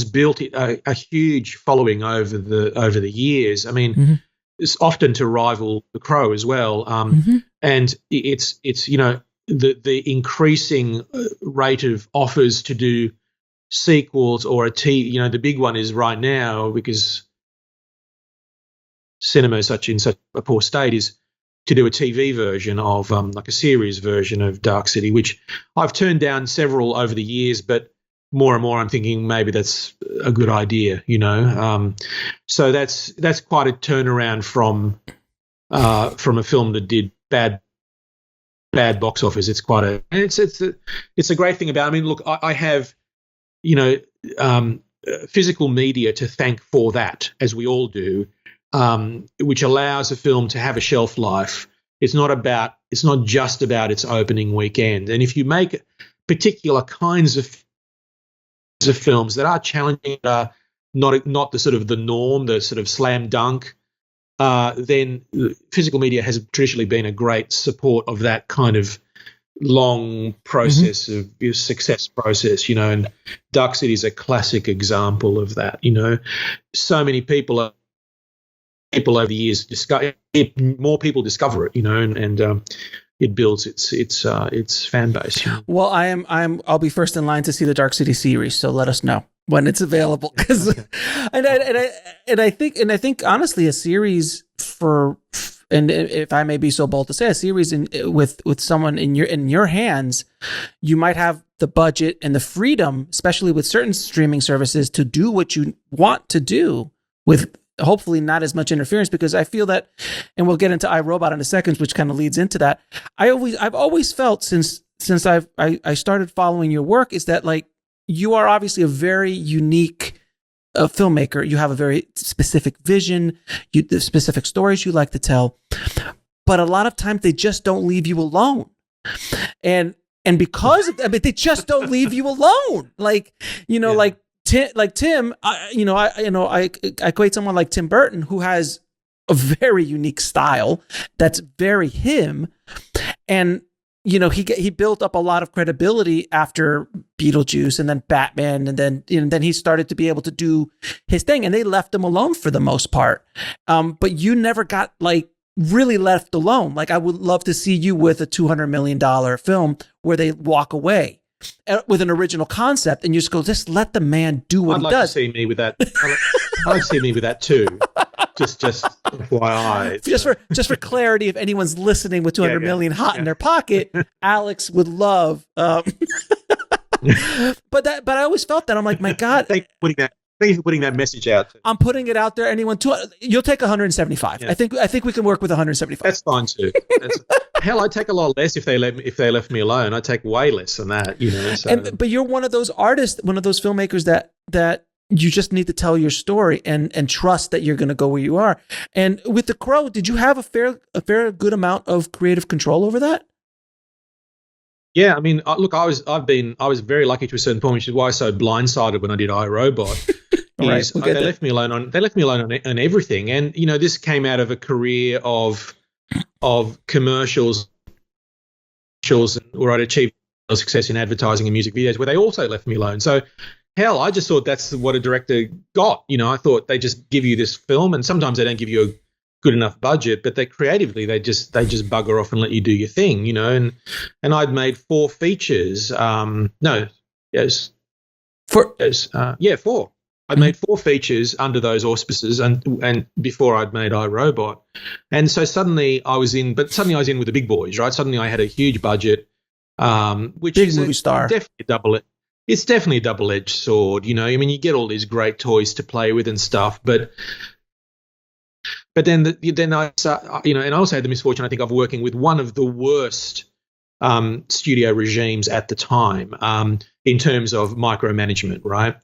built a huge following over the years. I mean, it's often to rival The Crow as well, and it's the increasing rate of offers to do sequels or a TV. The big one is right now, because cinema is in such a poor state, is to do a TV version of like a series version of Dark City, which I've turned down several over the years, but more and more I'm thinking maybe that's a good idea, So that's quite a turnaround from a film that did bad box office. It's it's a great thing about. I mean, look, I have physical media to thank for that, as we all do, which allows a film to have a shelf life. It's not just about its opening weekend. And if you make particular kinds of films that are challenging, not the sort of the norm, the sort of slam dunk, then physical media has traditionally been a great support of that kind of long process of success process, and Dark City is a classic example of that. So many people over the years more people discover it, and it builds its fan base. Well, I'll be first in line to see the Dark City series, so let us know when it's available. Okay. and I think honestly, a series and if I may be so bold to say, a series with someone in your hands, you might have the budget and the freedom, especially with certain streaming services, to do what you want to do with hopefully not as much interference, because I feel that, and we'll get into iRobot in a second, which kind of leads into that. I've always felt since I started following your work is that, like, you are obviously a very unique filmmaker. You have a very specific vision, the specific stories you like to tell, but a lot of times they just don't leave you alone. And because they just don't leave you alone. Like, like Tim, I equate someone like Tim Burton, who has a very unique style that's very him, and he built up a lot of credibility after Beetlejuice and then Batman, and then he started to be able to do his thing, and they left him alone for the most part. But you never got really left alone. Like, I would love to see you with a $200 million film where they walk away with an original concept, and you just let the man do what he does. I'd like to see me with that. I'd like to see me with that too. Just FYI. Just for clarity, if anyone's listening with 200 million hot in their pocket, Alex would love. But I always felt that. I'm like, my God. Thank you for putting that message out. I'm putting it out there. Anyone, you'll take 175. Yeah. I think we can work with 175. That's fine too. Hell, I'd take a lot less if they left me alone. I'd take way less than that. So. But you're one of those artists, one of those filmmakers that you just need to tell your story and trust that you're going to go where you are. And with The Crow, did you have a fair good amount of creative control over that? Yeah, I mean, look, I was very lucky to a certain point, which is why I was so blindsided when I did iRobot. Right, they left me alone on everything, and this came out of a career of commercials, where I'd achieved success in advertising and music videos, where they also left me alone. So, hell, I just thought that's what a director got. I thought they just give you this film, and sometimes they don't give you a good enough budget, but they creatively they just bugger off and let you do your thing, and I'd made 4 features. For yeah, 4. I made 4 features under those auspices, and before I'd made iRobot, and so suddenly I was in with the big boys, right? Suddenly I had a huge budget, which big is movie star. It's definitely a double-edged sword, you know. I mean, you get all these great toys to play with and stuff, but then I start, you know, and I also had the misfortune, I think, of working with one of the worst studio regimes at the time in terms of micromanagement, right?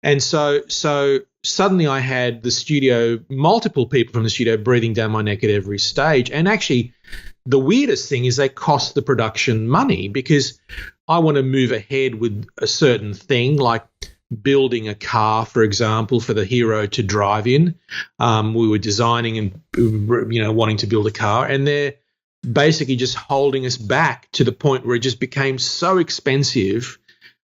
And so suddenly I had multiple people from the studio breathing down my neck at every stage. And actually, the weirdest thing is they cost the production money, because I want to move ahead with a certain thing, like building a car, for example, for the hero to drive in. We were designing and, you know, wanting to build a car, and they're basically just holding us back to the point where it just became so expensive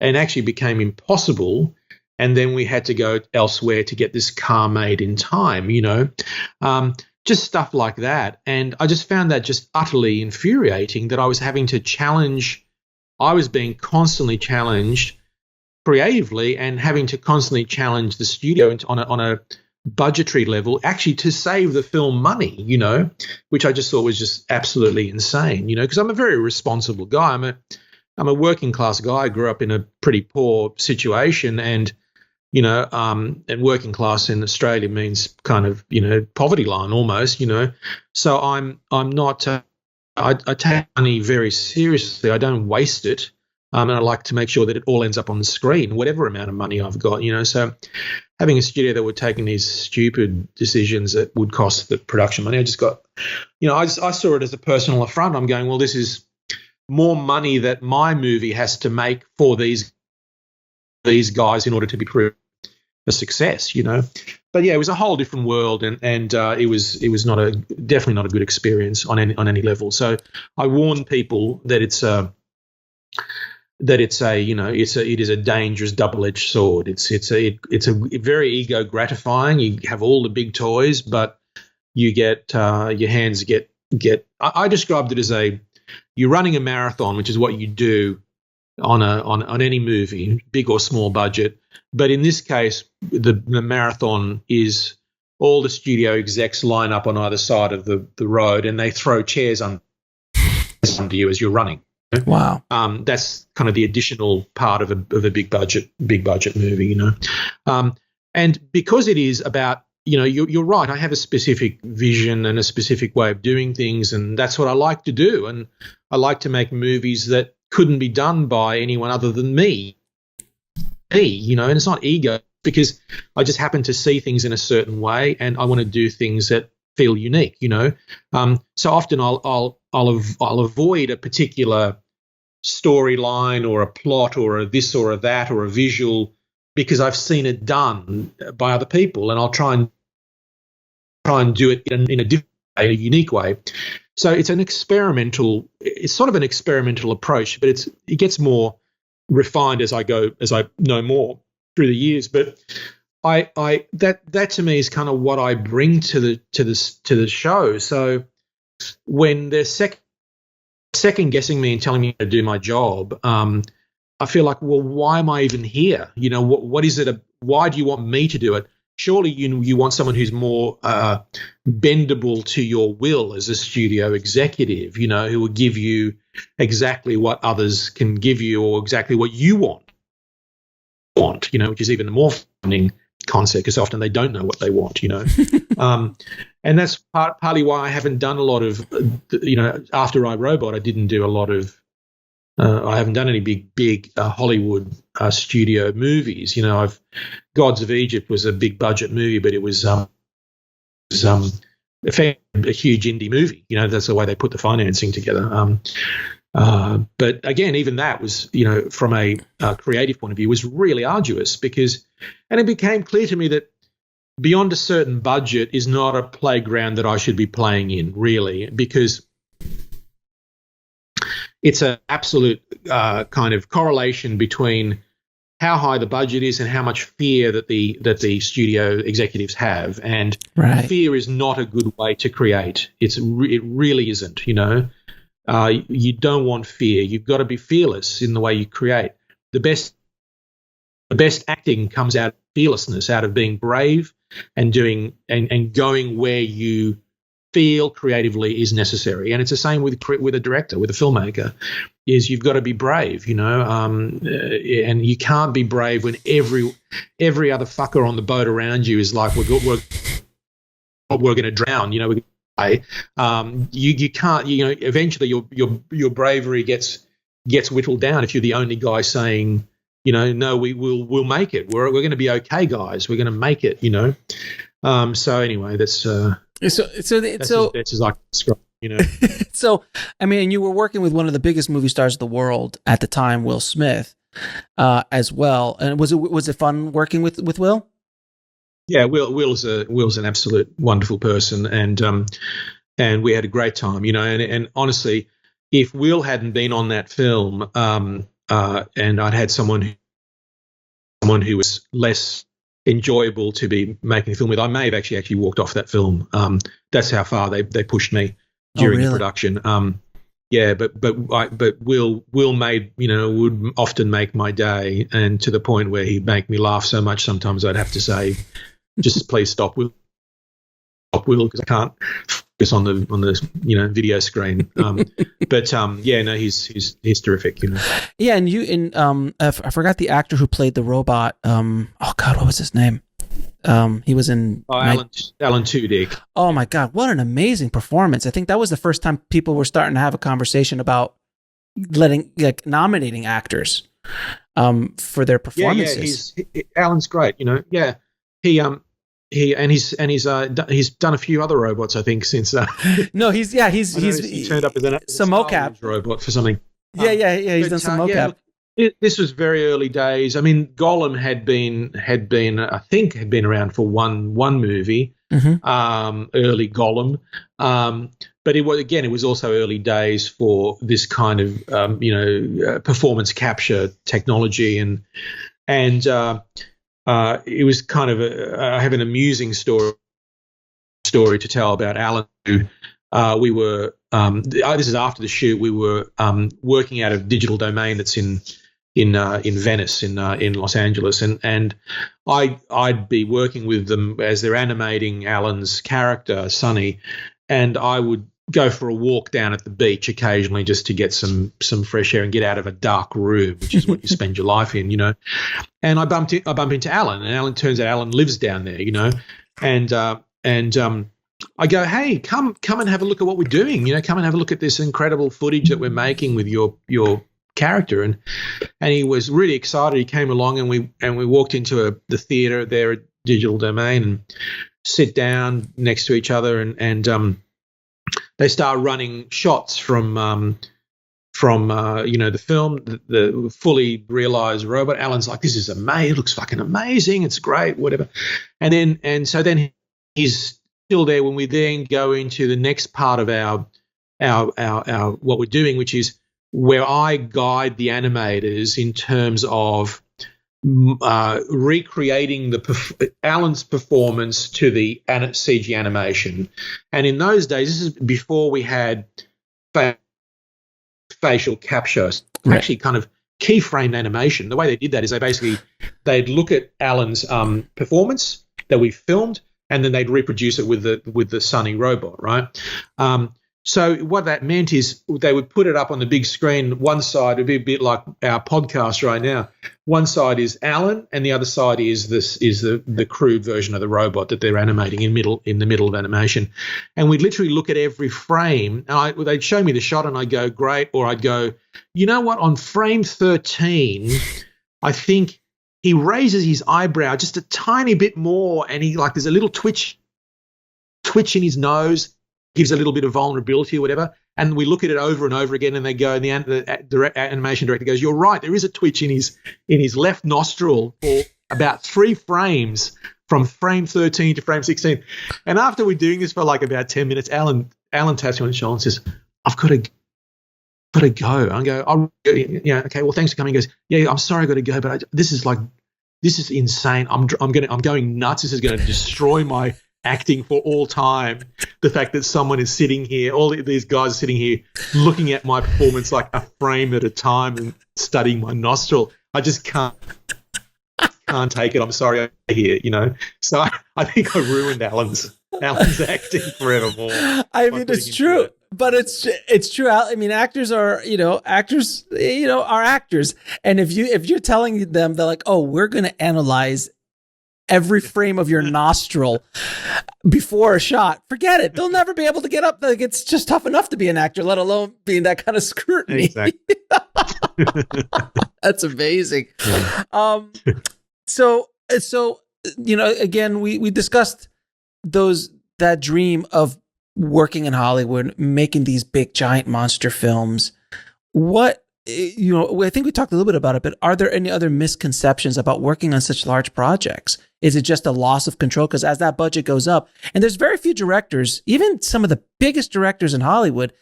and actually became impossible. And then we had to go elsewhere to get this car made in time, you know, just stuff like that. And I just found that just utterly infuriating, that I was having to I was being constantly challenged creatively and having to constantly challenge the studio on a budgetary level, actually to save the film money, you know, which I just thought was just absolutely insane, you know, because I'm a very responsible guy. I'm a working class guy. I grew up in a pretty poor situation, and you know, and working class in Australia means kind of, you know, poverty line almost, you know. So I'm not. I take money very seriously. I don't waste it, and I like to make sure that it all ends up on the screen, whatever amount of money I've got, you know. So having a studio that were taking these stupid decisions that would cost the production money, I just got, you know, I saw it as a personal affront. I'm going, well, this is more money that my movie has to make for these guys in order to be proved a success, you know. But yeah, it was a whole different world, and it was definitely not a good experience on any level. So I warn people that it is a dangerous double-edged sword. It's a very ego gratifying. You have all the big toys, but you get your hands get. I described it as you're running a marathon, which is what you do on any movie, big or small budget. But in this case, the marathon is all the studio execs line up on either side of the road, and they throw chairs under you as you're running. Wow. That's kind of the additional part of a big budget movie, you know. And because it is about, you know, you're right, I have a specific vision and a specific way of doing things, and that's what I like to do. And I like to make movies that couldn't be done by anyone other than me, you know. And it's not ego, because I just happen to see things in a certain way, and I want to do things that feel unique, you know. So often I'll avoid a particular storyline or a plot or a this or a that or a visual, because I've seen it done by other people, and I'll try and do it in a different way, a unique way. So it's sort of an experimental approach, but it gets more refined as I know more through the years. But that to me is kind of what I bring to the show. So when they're second guessing me and telling me to do my job, I feel like, well, why am I even here? You know, what is it? Why do you want me to do it? Surely you want someone who's more bendable to your will as a studio executive, you know, who will give you exactly what others can give you, or exactly what you want, you know, which is even a more fascinating concept, because often they don't know what they want, you know. And that's partly why I haven't done a lot of, you know, after iRobot, I didn't do a lot of, I haven't done any big Hollywood studio movies. You know, Gods of Egypt was a big budget movie, but it was a huge indie movie. You know, that's the way they put the financing together. But again, even that was, you know, from a creative point of view, was really arduous, and it became clear to me that beyond a certain budget is not a playground that I should be playing in, really, because it's an absolute kind of correlation between how high the budget is and how much fear that the studio executives have. And right. Fear is not a good way to create. It really isn't, you know. You don't want fear. You've got to be fearless in the way you create. The best the best acting comes out of fearlessness, out of being brave and doing and going where you feel creatively is necessary. And it's the same with a director, with a filmmaker, is you've got to be brave, and you can't be brave when every other fucker on the boat around you is like, we're going to drown, you can't, eventually your bravery gets whittled down if you're the only guy saying, no, we'll make it. We're going to be okay, guys. We're going to make it, So anyway, that's as I describe, So, I mean, you were working with one of the biggest movie stars of the world at the time, Will Smith, as well. And was it fun working with Will? Yeah, Will's an absolute wonderful person, and we had a great time, And honestly, if Will hadn't been on that film, and I'd had someone who was less enjoyable to be making a film with, I may have actually walked off that film. That's how far they pushed me during the production. But Will made, would often make my day, and to the point where he'd make me laugh so much sometimes I'd have to say, just please stop, Will, because I can't focus on the video screen. He's terrific, Yeah, and I forgot the actor who played the robot. Oh God, what was his name? He was in Alan Tudyk. Oh my God, what an amazing performance! I think that was the first time people were starting to have a conversation about nominating actors for their performances. Alan's great. He's done a few other robots, I think, since. No, he's turned up as some mocap robot for something. He's done some mocap. This was very early days. I mean, Gollum had been around for one movie, early Gollum, but it was also early days for this kind of performance capture technology, and it was kind of I have an amusing story to tell about Alan. We were this is after the shoot. We were working out of Digital Domain that's in Venice, in Los Angeles, and I'd be working with them as they're animating Alan's character Sonny, and I would go for a walk down at the beach occasionally just to get some fresh air and get out of a dark room, which is what you spend your life in, And I bump into Alan, and turns out Alan lives down there, and I go, hey, come and have a look at what we're doing, come and have a look at this incredible footage that we're making with your character, and he was really excited. He came along, and we walked into the theater there at Digital Domain and sit down next to each other, and they start running shots from the film, the fully realized robot. Alan's like, this is amazing, it looks fucking amazing, it's great, whatever. So then he's still there when we then go into the next part of our what we're doing, which is where I guide the animators in terms of recreating Alan's performance to the CG animation. And in those days, this is before we had facial capture, actually kind of keyframe animation. The way they did that is they'd look at Alan's performance that we filmed, and then they'd reproduce it with the Sonny robot, right? So what that meant is they would put it up on the big screen. One side would be a bit like our podcast right now. One side is Alan, and the other side is the crude version of the robot that they're animating in the middle of animation. And we'd literally look at every frame, and they'd show me the shot, and I'd go, great, or I'd go, you know what? On frame 13, I think he raises his eyebrow just a tiny bit more, and there's a little twitch in his nose. Gives a little bit of vulnerability or whatever, and we look at it over and over again, and they go, and the animation director goes, you're right, there is a twitch in his left nostril for about 3 frames from frame 13 to frame 16. And after we're doing this for like about 10 minutes, Alan taps me on the shoulder and says, I've got to go. I go, oh, yeah, okay, well, thanks for coming. He goes, yeah, I'm sorry, I got to go, but this is insane. I'm going nuts. This is going to destroy my acting for all time. The fact that someone is sitting here, all these guys are sitting here looking at my performance like a frame at a time and studying my nostril. I just can't can't take it. I'm sorry, I hear, So I think I ruined Alan's acting forevermore. I mean, it's true, but it's true. I mean, actors are are actors, and if you're telling them, they're like, oh, we're going to analyze every frame of your nostril before a shot, forget it. They'll never be able to get up. Like, it's just tough enough to be an actor, let alone being that kind of scrutiny. Exactly. That's amazing. Yeah. So again, we discussed that dream of working in Hollywood, making these big giant monster films. What I think we talked a little bit about it, but are there any other misconceptions about working on such large projects? Is it just a loss of control? Because as that budget goes up, and there's very few directors, even some of the biggest directors in Hollywood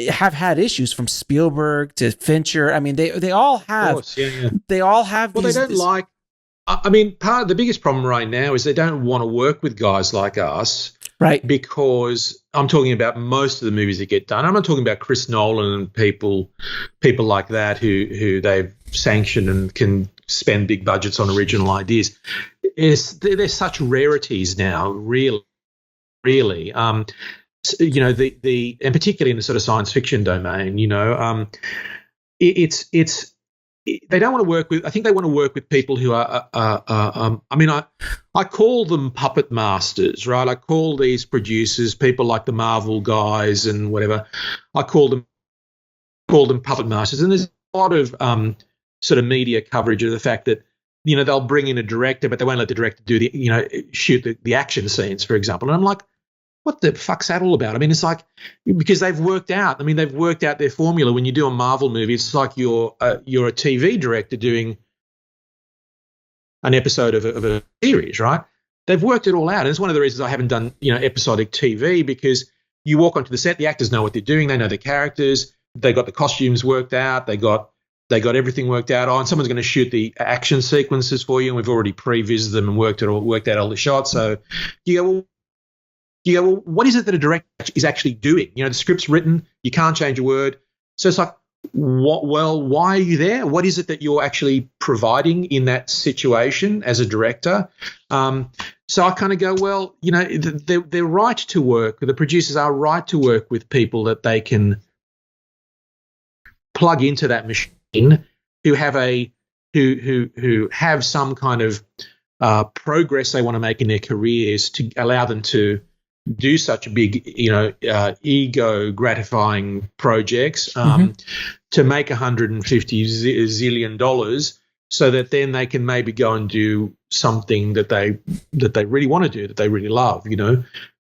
have had issues, from Spielberg to Fincher. I mean, they all have. Of course, yeah. They all have. Well, they don't like. I mean, part of the biggest problem right now is they don't want to work with guys like us. Right. Because I'm talking about most of the movies that get done. I'm not talking about Chris Nolan and people like that who they've sanctioned and can spend big budgets on original ideas. They're such rarities now, really. And particularly in the sort of science fiction domain, it's they don't want to work with. I think they want to work with people who are. I call them puppet masters, right? I call these producers people like the Marvel guys and whatever. I call them puppet masters, and there's a lot of sort of media coverage of the fact that they'll bring in a director, but they won't let the director do shoot the action scenes, for example. And I'm like, what the fuck's that all about? I mean, it's like, because they've worked out their formula. When you do a Marvel movie, it's like you're a TV director doing an episode of a series, right? They've worked it all out. And it's one of the reasons I haven't done, episodic TV, because you walk onto the set, the actors know what they're doing. They know the characters. They got the costumes worked out. They got everything worked out. Oh, and someone's going to shoot the action sequences for you, and we've already pre-visited them and worked out all the shots. So you go, well, what is it that a director is actually doing? The script's written, you can't change a word. So it's like, why are you there? What is it that you're actually providing in that situation as a director? So I kind of go, well, they're right to work. The producers are right to work with people that they can plug into that machine, who have some kind of progress they want to make in their careers, to allow them to do such big, ego gratifying projects, to make $150 zillion, so that then they can maybe go and do something that they really want to do, that they really love,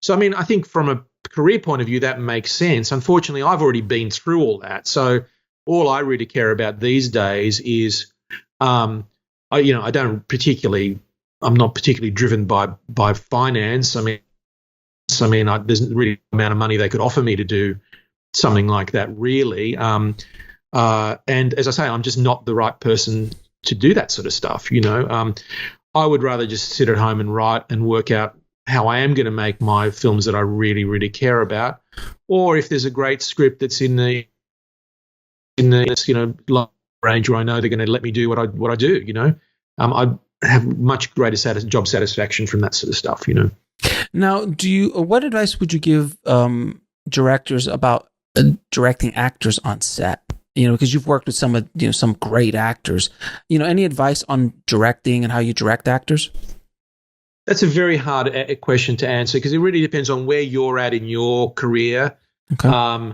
So, I mean, I think from a career point of view, that makes sense. Unfortunately, I've already been through all that. So all I really care about these days is, I'm not particularly driven by finance. There's really no amount of money they could offer me to do something like that, really. And as I say, I'm just not the right person to do that sort of stuff. I would rather just sit at home and write and work out how I am going to make my films that I really, really care about. Or if there's a great script that's in the range where I know they're going to let me do what I do. I have much greater job satisfaction from that sort of stuff. Now, what advice would you give directors about directing actors on set? Because you've worked with some great actors. Any advice on directing and how you direct actors? That's a very hard question to answer, because it really depends on where you're at in your career, okay.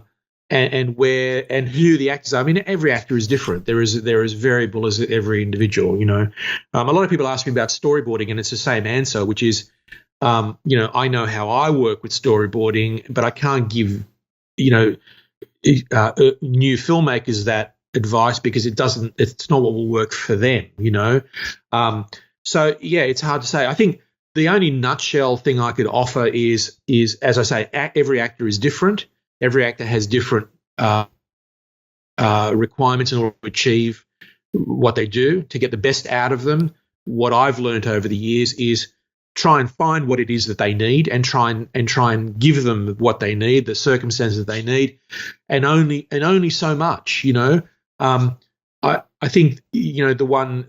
And where and who the actors are. I mean, every actor is different. There is variable as every individual. A lot of people ask me about storyboarding, and it's the same answer, which is, I know how I work with storyboarding, but I can't give, new filmmakers that advice, because it's not what will work for them, So yeah, it's hard to say. I think the only nutshell thing I could offer is as I say, every actor is different. Every actor has different requirements in order to achieve what they do, to get the best out of them. What I've learned over the years is try and find what it is that they need, and try and give them what they need, the circumstances that they need, and only so much. I think the one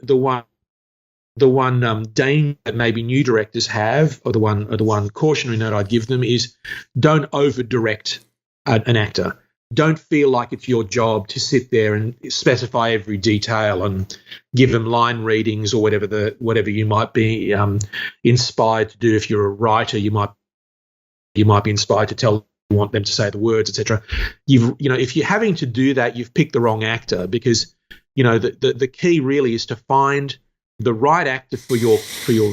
danger that maybe new directors have, or the one cautionary note I'd give them is, don't over direct an actor. Don't feel like it's your job to sit there and specify every detail and give them line readings or whatever you might be inspired to do. If you're a writer, you might be inspired to tell you want them to say the words, etc. If you're having to do that, you've picked the wrong actor, because the key really is to find the right actor for your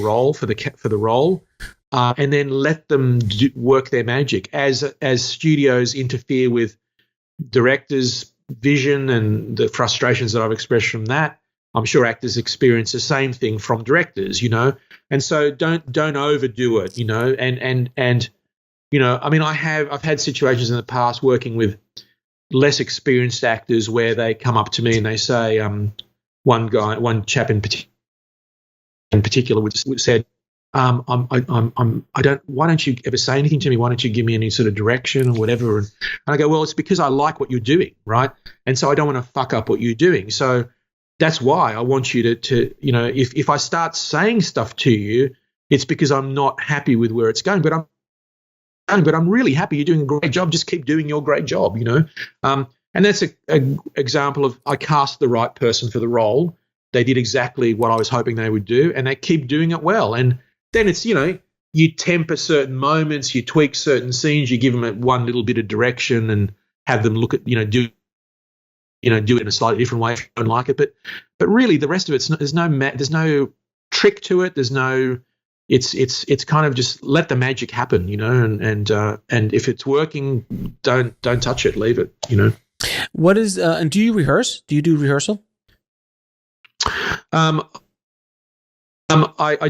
role, for the role, and then let them work their magic. As studios interfere with directors' vision and the frustrations that I've expressed from that, I'm sure actors experience the same thing from directors, and so don't overdo it, and I've had situations in the past working with less experienced actors where they come up to me and they say, one chap in particular said, why don't you ever say anything to me? Why don't you give me any sort of direction or whatever? And I go, well, it's because I like what you're doing, right? And so I don't want to fuck up what you're doing. So that's why I want you to if I start saying stuff to you, it's because I'm not happy with where it's going, but I'm really happy you're doing a great job. Just keep doing your great job, and that's a example of, I cast the right person for the role. They did exactly what I was hoping they would do, and they keep doing it well. And then it's, you temper certain moments, you tweak certain scenes, you give them one little bit of direction and have them look at, do it in a slightly different way if you don't like it. But really the rest of it, there's no trick to it. There's no, it's kind of just let the magic happen, and if it's working, don't touch it, leave it, What is, and do you rehearse? Do you do rehearsal? I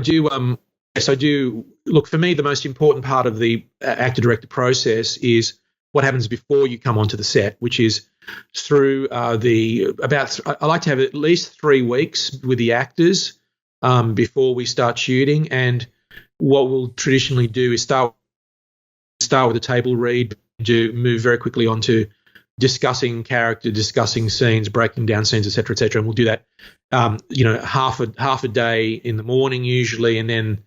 do. Yes, I do. Look, for me, the most important part of the actor-director process is what happens before you come onto the set, which is through I like to have at least 3 weeks with the actors before we start shooting. And what we'll traditionally do is start with a table read, move very quickly onto discussing character, discussing scenes, breaking down scenes, et cetera, and we'll do that, half a day in the morning usually, and then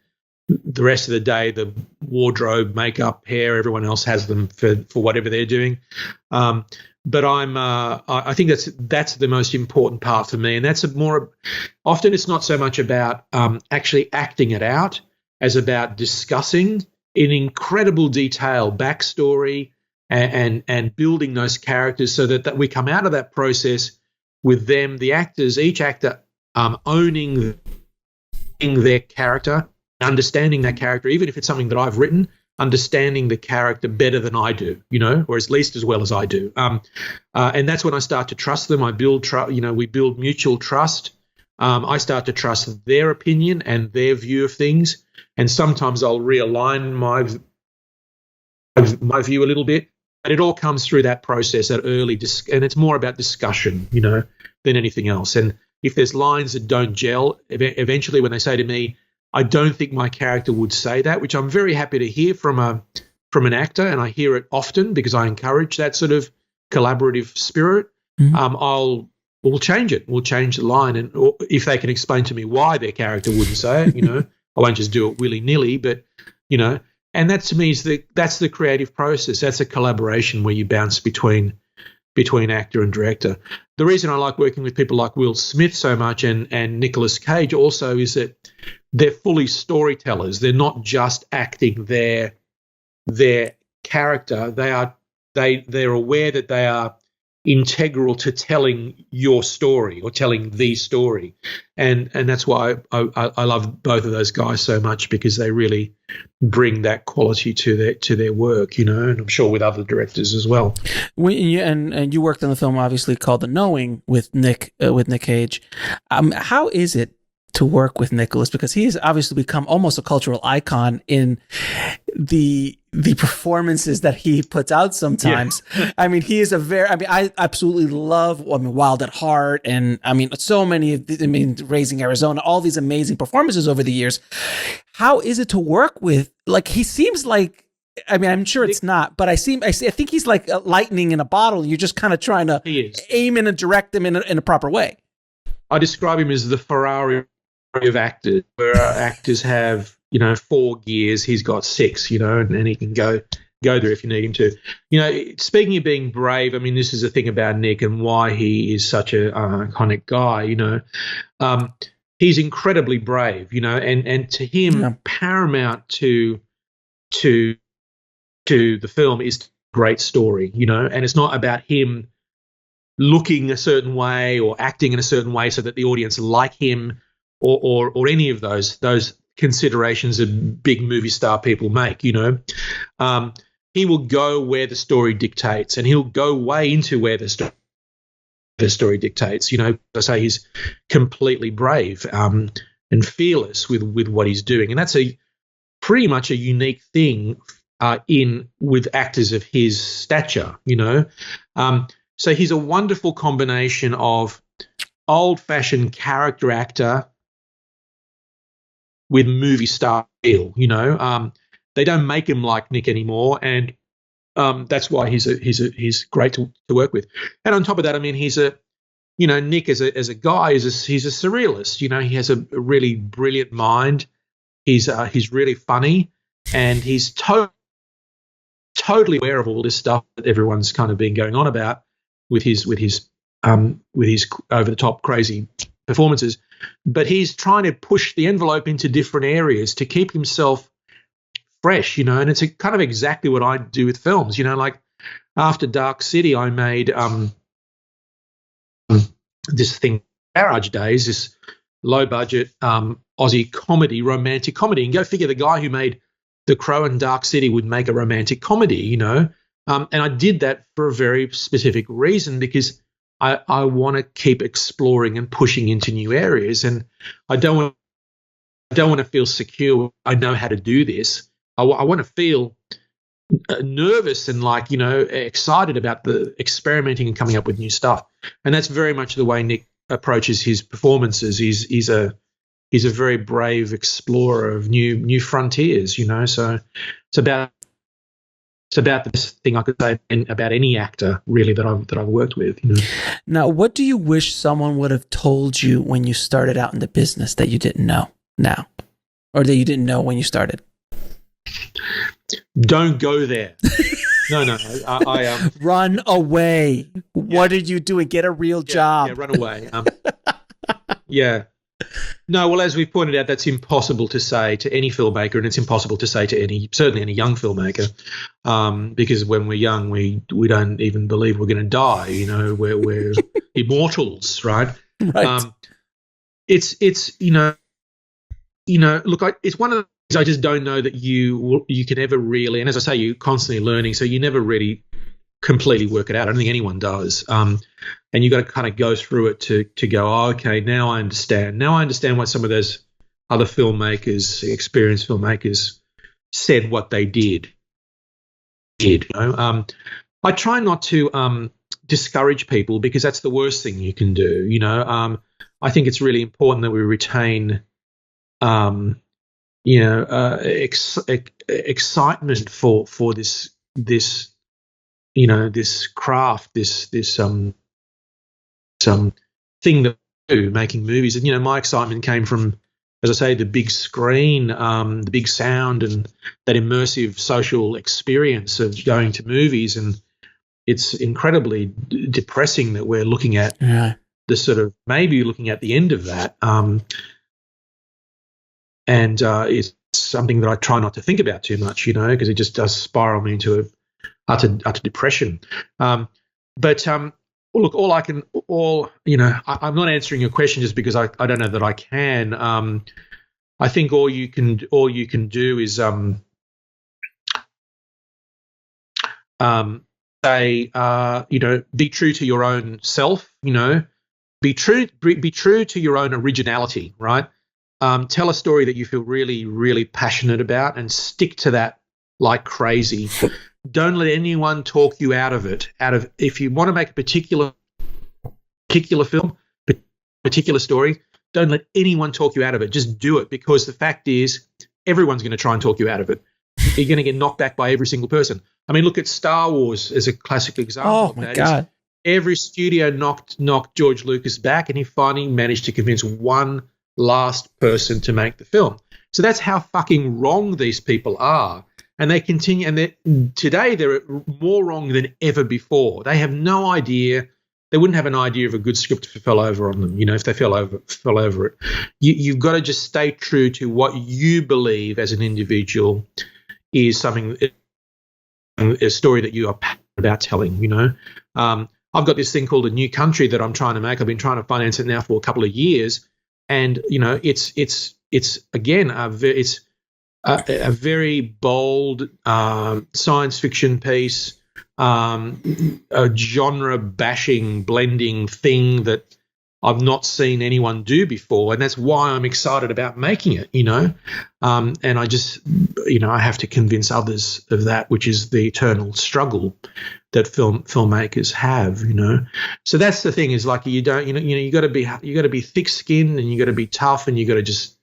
the rest of the day, the wardrobe, makeup, hair, everyone else has them for whatever they're doing. But I think that's the most important part for me, and that's often it's not so much about actually acting it out as about discussing in incredible detail backstory and building those characters so that we come out of that process with them, the actors, each actor owning their character, understanding that character, even if it's something that I've written, understanding the character better than I do, or at least as well as I do. And that's when I start to trust them. We build mutual trust. I start to trust their opinion and their view of things. And sometimes I'll realign my view a little bit. And it all comes through that process, that early, and it's more about discussion, than anything else. And if there's lines that don't gel, eventually when they say to me, I don't think my character would say that, which I'm very happy to hear from an actor, and I hear it often because I encourage that sort of collaborative spirit. Mm-hmm. We'll change it. We'll change the line, and if they can explain to me why their character wouldn't say it, I won't just do it willy-nilly, but and that to me that's the creative process. That's a collaboration where you bounce between actor and director. The reason I like working with people like Will Smith so much and Nicolas Cage also is that they're fully storytellers. They're not just acting their character. They're aware that they are integral to telling your story or telling the story, and that's why I love both of those guys so much, because they really bring that quality to their work, and I'm sure with other directors as well. And you worked on the film obviously called The Knowing with Nick Cage. How is it to work with Nicolas, because he has obviously become almost a cultural icon in the performances that he puts out sometimes. Yeah. I mean, he is I absolutely love, Wild at Heart, and so many, Raising Arizona, all these amazing performances over the years. How is it to work with, he seems like, I'm sure it's not, but I think he's like lightning in a bottle. You're just kind of trying to aim in and direct him in a proper way. I describe him as the Ferrari of actors where actors have, 4 gears, he's got 6, and he can go there if you need him to. Speaking of being brave, I mean, this is the thing about Nick and why he is such an iconic guy, he's incredibly brave, and to him, paramount to the film is great story, and it's not about him looking a certain way or acting in a certain way so that the audience like him or any of those considerations that big movie star people make, he will go where the story dictates, and he'll go way into where the story dictates. I say he's completely brave and fearless with what he's doing, and that's pretty much a unique thing with actors of his stature. So he's a wonderful combination of old-fashioned character actor with movie star feel. They don't make him like Nick anymore, and that's why he's great to work with. And on top of that, I mean, Nick as a guy he's a surrealist. He has a really brilliant mind. He's really funny, and he's totally aware of all this stuff that everyone's kind of been going on about with his over the top crazy performances. But he's trying to push the envelope into different areas to keep himself fresh, and it's kind of exactly what I do with films. Like after Dark City, I made this thing, Garage Days, this low budget Aussie comedy, romantic comedy, and go figure the guy who made The Crow and Dark City would make a romantic comedy, and I did that for a very specific reason, because I want to keep exploring and pushing into new areas, and I don't want to feel secure. I know how to do this. I want to feel nervous and excited about the experimenting and coming up with new stuff, and that's very much the way Nick approaches his performances. He's a very brave explorer of new frontiers. So it's about the best thing I could say about any actor really that I've worked with. Now, what do you wish someone would have told you when you started out in the business that you didn't know now, or that you didn't know when you started? Don't go there. No. I run away. Yeah. What are you doing? Get a real job. Yeah, run away. Yeah. No, well, as we pointed out, that's impossible to say to any filmmaker, and it's impossible to say to certainly any young filmmaker, because when we're young, we don't even believe we're going to die. We're immortals, right? Right. It's look, it's one of the things I just don't know that you can ever really, and as I say, you're constantly learning, so you never really completely work it out. I don't think anyone does. And you've got to kind of go through it to go, oh, okay, now I understand. Now I understand why some of those other filmmakers, experienced filmmakers, said what they did. I try not to discourage people, because that's the worst thing you can do. I think it's really important that we retain, excitement for this craft, this thing that we do, making movies. And my excitement came from, as I say, the big screen, the big sound, and that immersive social experience of going to movies. And it's incredibly depressing that we're looking at the sort of, maybe looking at the end of that. And it's something that I try not to think about too much, because it just does spiral me into utter depression. But look, I'm not answering your question just because I don't know that I can. I think all you can do is say, be true to your own self. Be true to your own originality. Right. Tell a story that you feel really, really passionate about, and stick to that like crazy. Don't let anyone talk you out of it. If you want to make a particular film, particular story, don't let anyone talk you out of it. Just do it, because the fact is, everyone's going to try and talk you out of it. You're going to get knocked back by every single person. I mean, look at Star Wars as a classic example. Oh my God! Every studio knocked George Lucas back, and he finally managed to convince one last person to make the film. So that's how fucking wrong these people are. And they continue, and today they're more wrong than ever before. They have no idea. They wouldn't have an idea of a good script if it fell over on them, if they fell over it. You've got to just stay true to what you believe as an individual is something, a story that you are passionate about telling, I've got this thing called A New Country that I'm trying to make. I've been trying to finance it now for a couple of years. And, it's again, it's a very bold science fiction piece, a genre-bashing, blending thing that I've not seen anyone do before, and that's why I'm excited about making it, and I just, I have to convince others of that, which is the eternal struggle that filmmakers have, So that's the thing, is like you got to be thick-skinned, and you got to be tough, and you got to just,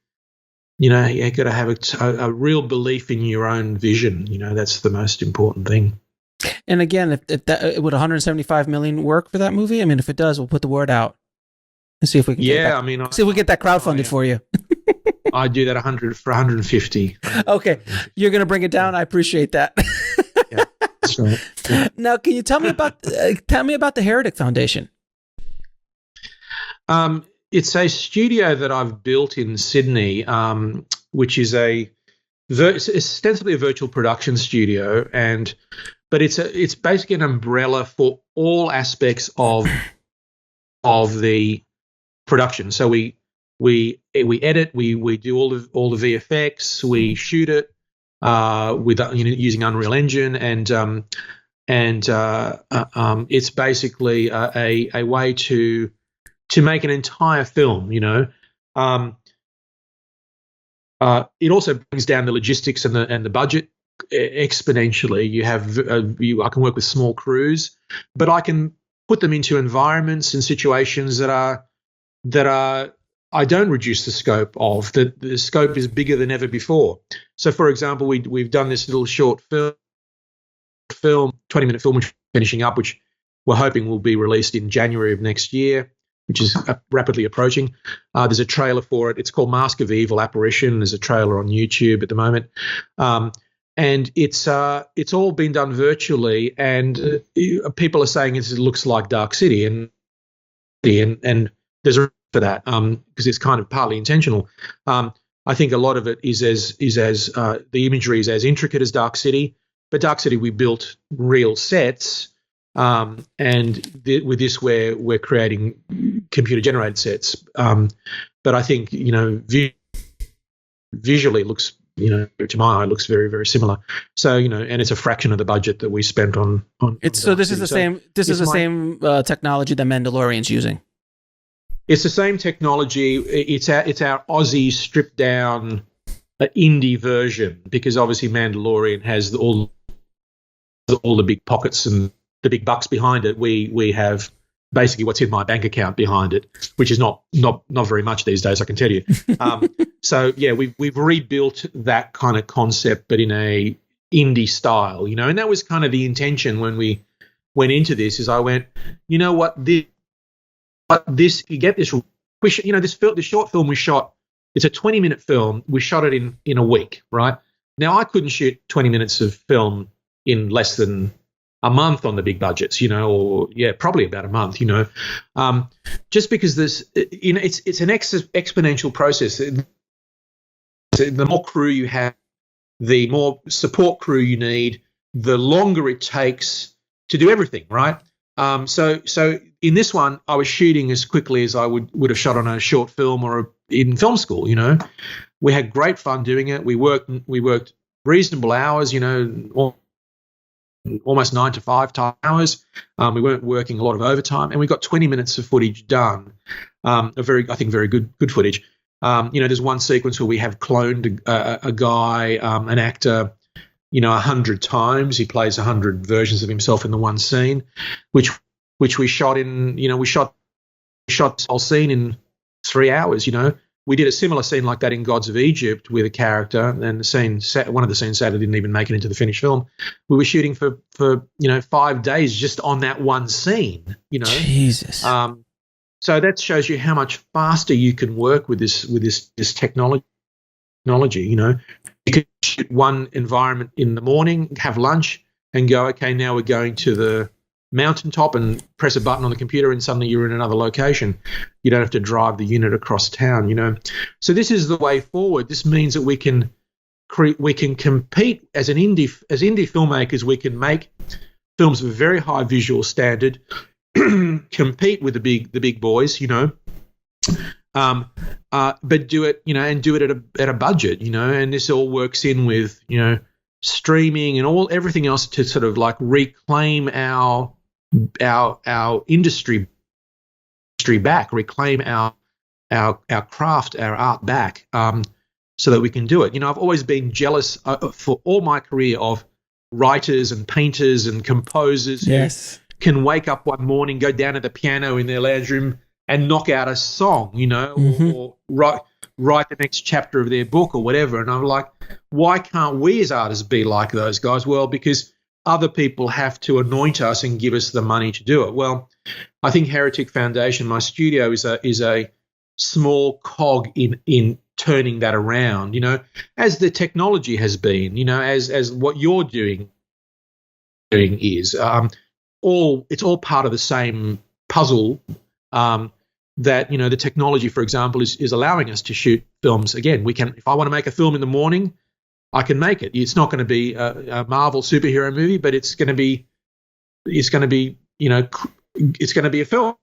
you got to have a real belief in your own vision. That's the most important thing. And again, if that would 175 million work for that movie? I mean, if it does, we'll put the word out and see if we can. See if we get that crowdfunded for you. I do that 150. Okay, you're gonna bring it down. I appreciate that. Yeah, that's right. Yeah. Now, can you tell me about the Heretic Foundation? It's a studio that I've built in Sydney, which is ostensibly a virtual production studio, but it's basically an umbrella for all aspects of the production. So we edit, we do all the VFX, we shoot it with using Unreal Engine, and it's basically a way to make an entire film. It also brings down the logistics and the budget exponentially. I can work with small crews, but I can put them into environments and situations that are I don't reduce the scope of. The scope is bigger than ever before. So, for example, we've done this little short film, 20-minute film, which we're finishing up, which we're hoping will be released in January of next year, which is rapidly approaching. There's a trailer for it. It's called Mask of Evil Apparition. There's a trailer on YouTube at the moment. And it's all been done virtually, and people are saying it looks like Dark City, and there's a reason for that, because it's kind of partly intentional. I think a lot of it is as the imagery is as intricate as Dark City, but Dark City we built real sets, and with this we're creating computer generated sets. But I think visually it looks, to my eye, looks very, very similar. So, and it's a fraction of the budget that we spent on. So this is the same. This is the same technology that Mandalorian's using. It's the same technology. It's our Aussie stripped down indie version, because obviously Mandalorian has all the big pockets and the big bucks behind it. We have basically what's in my bank account behind it, which is not very much these days, I can tell you. So yeah, we've rebuilt that kind of concept, but in a indie style, and that was kind of the intention when we went into this. Is I went, this you get this. This short film we shot. It's a 20-minute film. We shot it in a week, right? Now I couldn't shoot 20 minutes of film in less than a month on the big budgets, probably about a month, just because this, it's an exponential process. The more crew you have, the more support crew you need, the longer it takes to do everything, right? So in this one, I was shooting as quickly as I would have shot on a short film or in film school. We had great fun doing it. We worked reasonable hours, almost 9 to 5 hours. We weren't working a lot of overtime, and we got 20 minutes of footage done. Very good footage. There's one sequence where we have cloned a guy, an actor, 100 times. He plays 100 versions of himself in the one scene, which we shot in. We shot the whole scene in 3 hours. We did a similar scene like that in Gods of Egypt with a character, and one of the scenes sadly didn't even make it into the finished film. We were shooting for 5 days just on that one scene. Jesus. So that shows you how much faster you can work with this technology. You could shoot one environment in the morning, have lunch, and go, okay, now we're going to the mountaintop, and press a button on the computer and suddenly you're in another location. You don't have to drive the unit across town, So this is the way forward. This means that we can compete as indie filmmakers. We can make films of a very high visual standard, compete with the big boys, but do it, and do it at a budget, and this all works in with, streaming and everything else to sort of like reclaim our industry back, reclaim our craft, our art back, so that we can do it. I've always been jealous for all my career of writers and painters and composers who can wake up one morning, go down to the piano in their lounge room and knock out a song, or write the next chapter of their book or whatever. And I'm like, why can't we as artists be like those guys? Well, because other people have to anoint us and give us the money to do it. Well, I think Heretic Foundation, my studio, is a small cog in turning that around, as the technology has been, as what you're doing is it's all part of the same puzzle, that, the technology, for example, is allowing us to shoot films. Again, if I want to make a film in the morning, I can make it. It's not going to be a Marvel superhero movie, but it's going to be a film,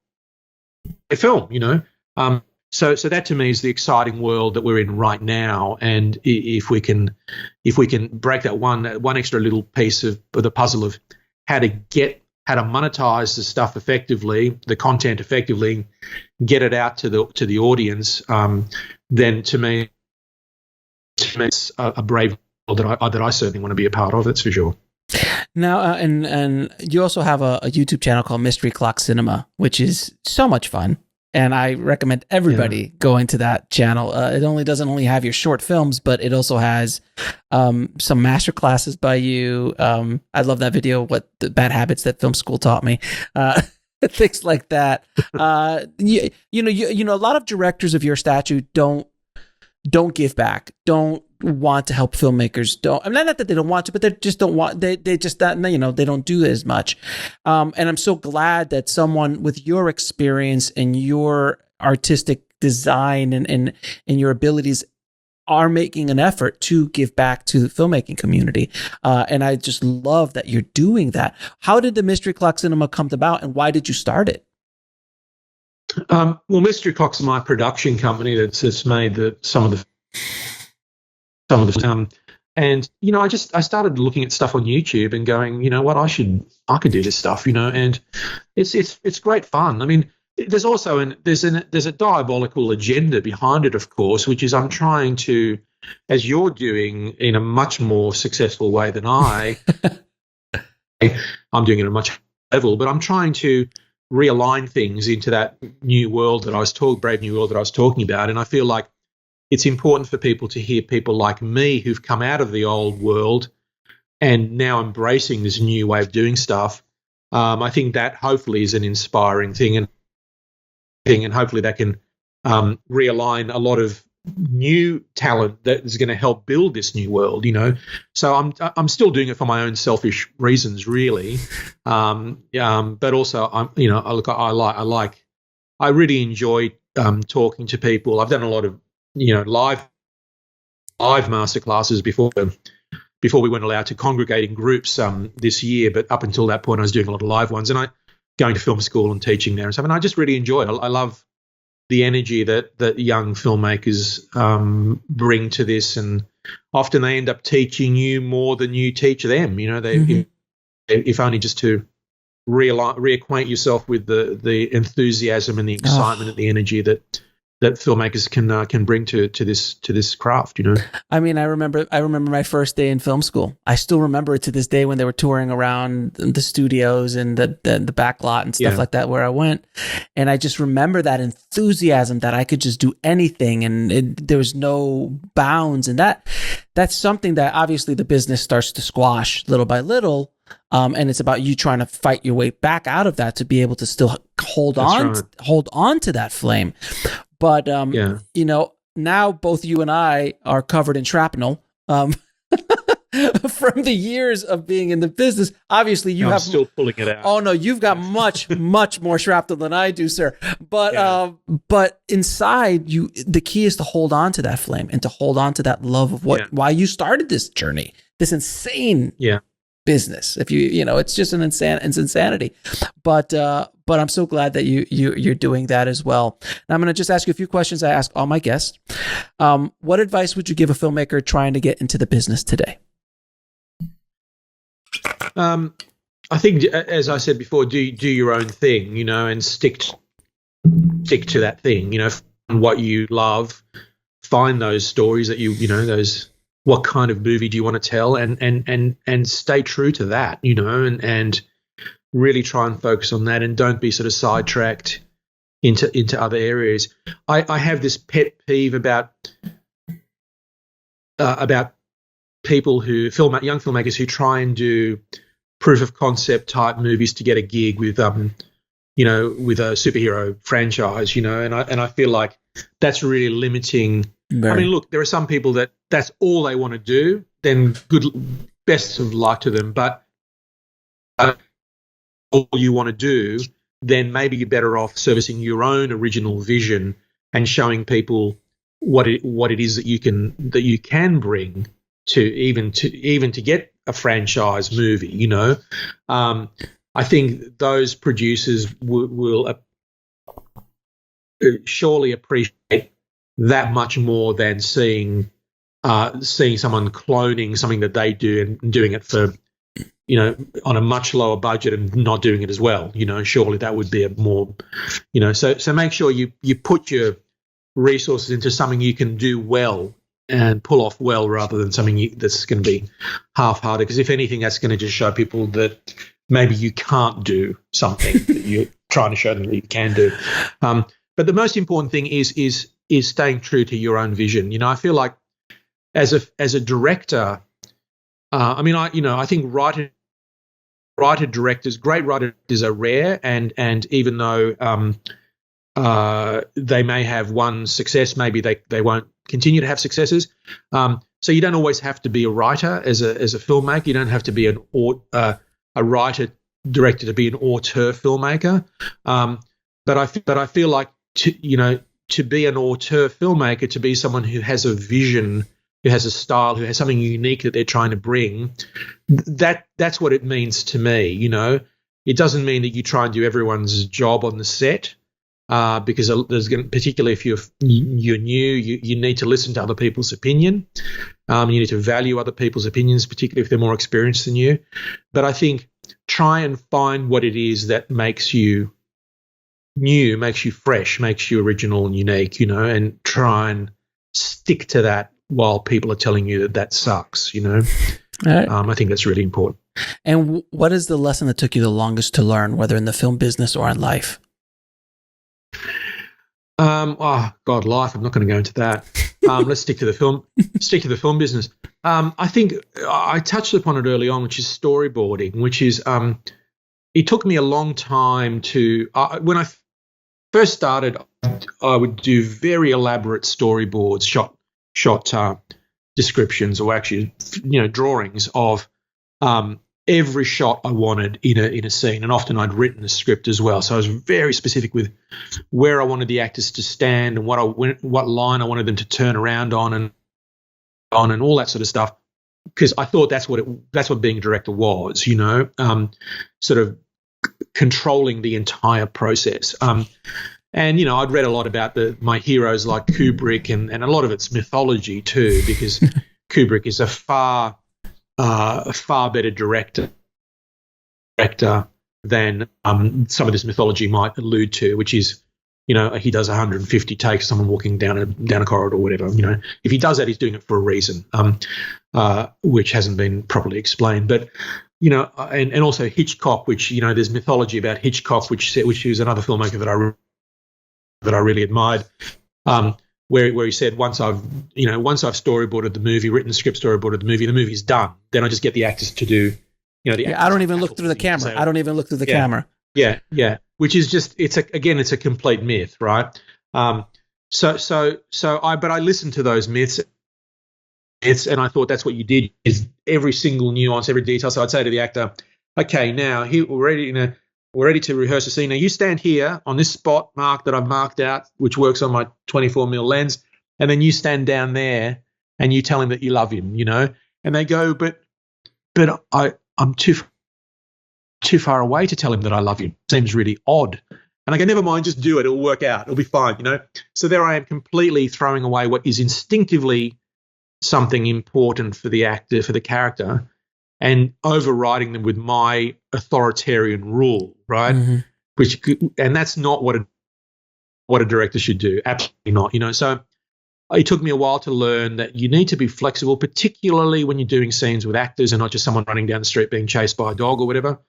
So that to me is the exciting world that we're in right now. And if we can break that one extra little piece of the puzzle of how to monetize the stuff effectively, the content effectively, get it out to the audience, then to me it's a brave world that I certainly want to be a part of. That's for sure. Now, and you also have a YouTube channel called Mystery Clock Cinema, which is so much fun. And I recommend everybody going to that channel. It doesn't only have your short films, but it also has some master classes by you. I love that video, What the Bad Habits That Film School Taught Me. Things like that. A lot of directors of your stature don't give back, don't want to help filmmakers. Not that they don't want to, but they just don't want. They just that they don't do as much. And I'm so glad that someone with your experience and your artistic design and your abilities are making an effort to give back to the filmmaking community. And I just love that you're doing that. How did the Mystery Clock Cinema come about, and why did you start it? Well, Mystery Clock's my production company that's made some of the and I started looking at stuff on YouTube and going, what, I could do this stuff, and it's great fun. I mean, there's also there's a diabolical agenda behind it, of course, which is I'm trying to, as you're doing in a much more successful way than I'm doing it at a much level, but I'm trying to realign things into that new world brave new world that I was talking about. And I feel like it's important for people to hear people like me who've come out of the old world and now embracing this new way of doing stuff. I think that hopefully is an inspiring thing, and hopefully that can realign a lot of new talent that is going to help build this new world. So I'm still doing it for my own selfish reasons, really, but also I really enjoy talking to people. I've done a lot of live masterclasses before we weren't allowed to congregate in groups this year, but up until that point I was doing a lot of live ones, and I going to film school and teaching there and stuff, and I just really enjoy it. I love the energy that young filmmakers bring to this, and often they end up teaching you more than you teach them. If only just to reacquaint yourself with the enthusiasm and the excitement and the energy that filmmakers can bring to this craft. I mean, I remember my first day in film school. I still remember it to this day when they were touring around the studios and the back lot and stuff like that where I went, and I just remember that enthusiasm that I could just do anything, and there was no bounds, and that's something that obviously the business starts to squash little by little. and it's about you trying to fight your way back out of that to be able to still hold on to that flame. But you know, now both you and I are covered in shrapnel. From the years of being in the business, obviously I'm still pulling it out. Oh no, you've got much more shrapnel than I do, sir. But inside you, the key is to hold on to that flame and to hold on to that love of why you started this journey, this insane business. If you know, it's just it's insanity. But I'm so glad that you're doing that as well. Now I'm going to just ask you a few questions I ask all my guests. What advice would you give a filmmaker trying to get into the business today? I think, as I said before, do your own thing, you know, and stick to that thing, you know, what you love, find those stories that you know, those, what kind of movie do you want to tell, and stay true to that, you know, and really try and focus on that, and don't be sort of sidetracked into other areas. I have this pet peeve about people who young filmmakers who try and do proof of concept type movies to get a gig with you know, with a superhero franchise, you know, and I feel like that's really limiting. I mean, look, there are some people that's all they want to do, then best of luck to them, but all you want to do, then maybe you're better off servicing your own original vision and showing people what it is that you can bring to even to get a franchise movie, you know. I think those producers will surely appreciate that much more than seeing someone cloning something that they do and doing it for, you know, on a much lower budget and not doing it as well. You know, surely that would be a more, you know. So make sure you put your resources into something you can do well and pull off well, rather than something that's going to be half-hearted. Because if anything, that's going to just show people that maybe you can't do something that you're trying to show them that you can do. But the most important thing is staying true to your own vision. You know, I feel like as a director, I mean, I think great writer directors are rare, and even though they may have one success, maybe they won't continue to have successes. So you don't always have to be a writer as a filmmaker. You don't have to be a writer director to be an auteur filmmaker. But I feel like to be an auteur filmmaker, to be someone who has a vision, who has a style, who has something unique that they're trying to bring, that's what it means to me. You know, it doesn't mean that you try and do everyone's job on the set. Because there's going to, particularly if you're new, you need to listen to other people's opinion. You need to value other people's opinions, particularly if they're more experienced than you. But I think try and find what it is that makes you new, makes you fresh, makes you original and unique, you know, and try and stick to that while people are telling you that sucks, you know. Right. I think that's really important. And what is the lesson that took you the longest to learn, whether in the film business or in life? Oh God, life. I'm not going to go into that. Let's stick to the film business. I think I touched upon it early on, which is storyboarding, which is it took me a long time to when I first started, I would do very elaborate storyboards, shot descriptions, or actually, you know, drawings of every shot I wanted in a scene, and often I'd written a script as well. So I was very specific with where I wanted the actors to stand and what line I wanted them to turn around on and all that sort of stuff, because I thought that's what being a director was, you know, sort of controlling the entire process. And you know, I'd read a lot about my heroes like Kubrick, and a lot of it's mythology too, because Kubrick is a far better director than some of this mythology might allude to, which is, you know, he does 150 takes of someone walking down a corridor or whatever. You know, if he does that, he's doing it for a reason, which hasn't been properly explained. But you know, and also Hitchcock, which, you know, there's mythology about Hitchcock, which is another filmmaker that I really admired. Where he said, once I've storyboarded the movie, written the script, storyboarded the movie's done. Then I just get the actors to do The Yeah, I don't even look through the camera. I don't even look through the camera. Yeah, yeah. Which is just it's a complete myth, right? But I listened to those myths, and I thought that's what you did, is every single nuance, every detail. So I'd say to the actor, okay, now here we're ready to rehearse a scene. Now you stand here on this spot mark that I've marked out, which works on my 24mm lens, and then you stand down there and you tell him that you love him, And they go, but I'm too far away to tell him that I love him. Seems really odd. And I go, never mind, just do it. It'll work out. It'll be fine, So there I am, completely throwing away what is instinctively something important for the actor, for the character, and overriding them with my authoritarian rule, right? Mm-hmm. And that's not what a director should do. Absolutely not, So it took me a while to learn that you need to be flexible, particularly when you're doing scenes with actors and not just someone running down the street being chased by a dog or whatever.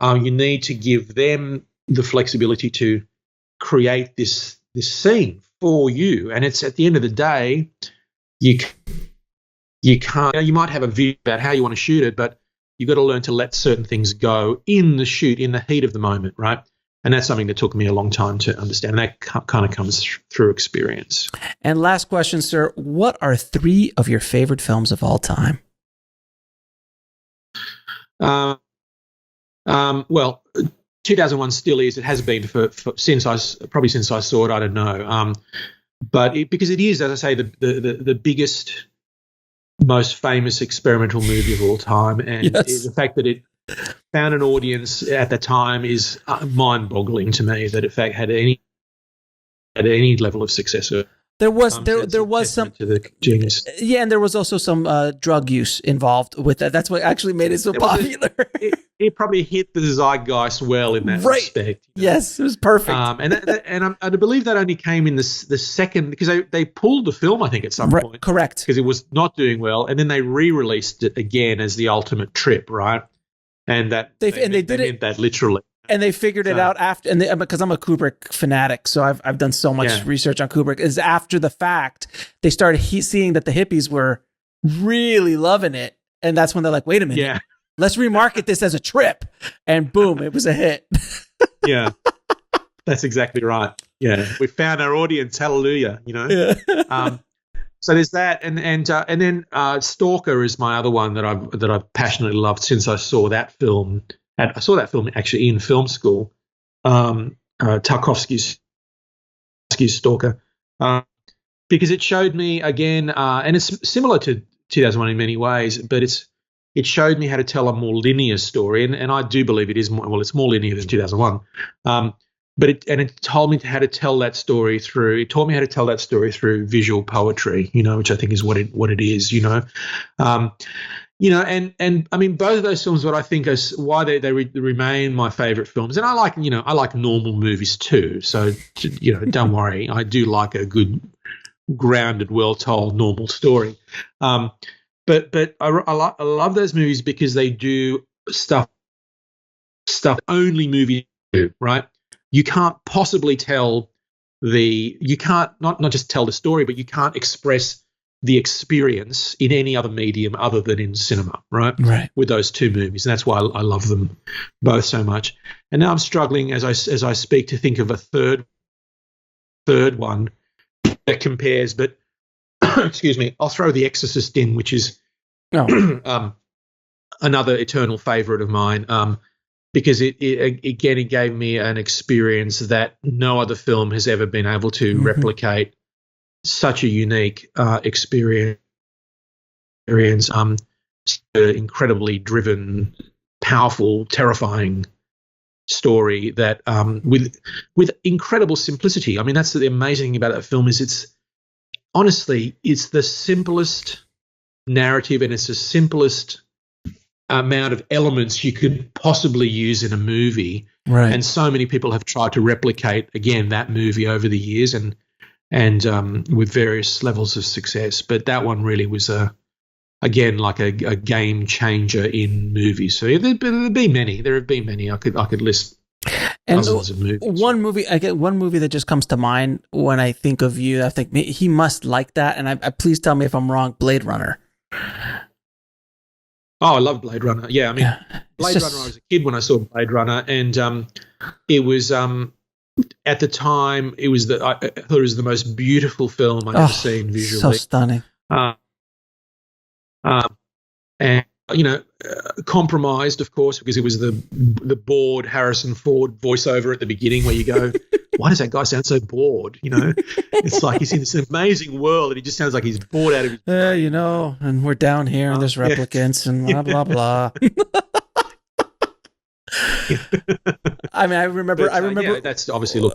You need to give them the flexibility to create this scene for you. And it's at the end of the day, you can't. You might have a view about how you want to shoot it, but you've got to learn to let certain things go in the shoot, in the heat of the moment, right? And that's something that took me a long time to understand. And that kind of comes through experience. And last question, sir. What are 3 of your favorite films of all time? Well, 2001 still is. It has been since I saw it. I don't know. But because it is, as I say, the biggest, most famous experimental movie of all time, and yes. The fact that it found an audience at the time is mind-boggling to me. That in fact had any level of success. There was some to the genius. Yeah, and there was also some drug use involved with that. That's what actually made it so popular. It probably hit the zeitgeist well in that respect. Yes, it was perfect. And I believe that only came in the second, because they pulled the film, I think, at some point. Correct. Because it was not doing well, and then they re-released it again as The Ultimate Trip, right? And that they did that literally. And they figured it out after, because I'm a Kubrick fanatic, so I've done so much research on Kubrick. Is after the fact they started seeing that the hippies were really loving it, and that's when they're like, "Wait a minute, let's remarket this as a trip," and boom, it was a hit. Yeah, that's exactly right. Yeah, we found our audience. Hallelujah! Yeah. So there's that, and then Stalker is my other one that I've passionately loved since I saw that film. And I saw that film actually in film school, Tarkovsky's Stalker, because it showed me again, and it's similar to 2001 in many ways, but it showed me how to tell a more linear story, and I do believe it is more. Well, it's more linear than 2001, but it told me how to tell that story through. It taught me how to tell that story through visual poetry, which I think is what it is, and I mean, both of those films, what I think is why they remain my favorite films. And I like normal movies too. So, don't worry. I do like a good, grounded, well-told, normal story. But I love those movies because they do stuff only movies do, right? You can't possibly not just tell the story, but you can't express the experience in any other medium other than in cinema, right? Right. With those 2 movies, and that's why I love them both so much. And now I'm struggling as I speak to think of a third one that compares. But excuse me, I'll throw The Exorcist in, which is another eternal favorite of mine, because it gave me an experience that no other film has ever been able to replicate. Such a unique experience, incredibly driven, powerful, terrifying story that with incredible simplicity. I mean, that's the amazing thing about that film is it's the simplest narrative, and it's the simplest amount of elements you could possibly use in a movie. Right. And so many people have tried to replicate again that movie over the years, and with various levels of success. But that one really was again like a game changer in movies. So there have been many. I could list dozens of movies. One movie that just comes to mind when I think of you. I think he must like that. And I please tell me if I'm wrong. Blade Runner. Oh, I love Blade Runner. Yeah, I mean, Blade Runner. I was a kid when I saw Blade Runner, and it was at the time I thought it was the most beautiful film I'd ever seen visually. So stunning. And compromised, of course, because it was the bored Harrison Ford voiceover at the beginning where you go, why does that guy sound so bored? It's like he's in this amazing world and he just sounds like he's bored out of his and we're down here and there's replicants and blah, blah, blah. I mean, I remember. That's obviously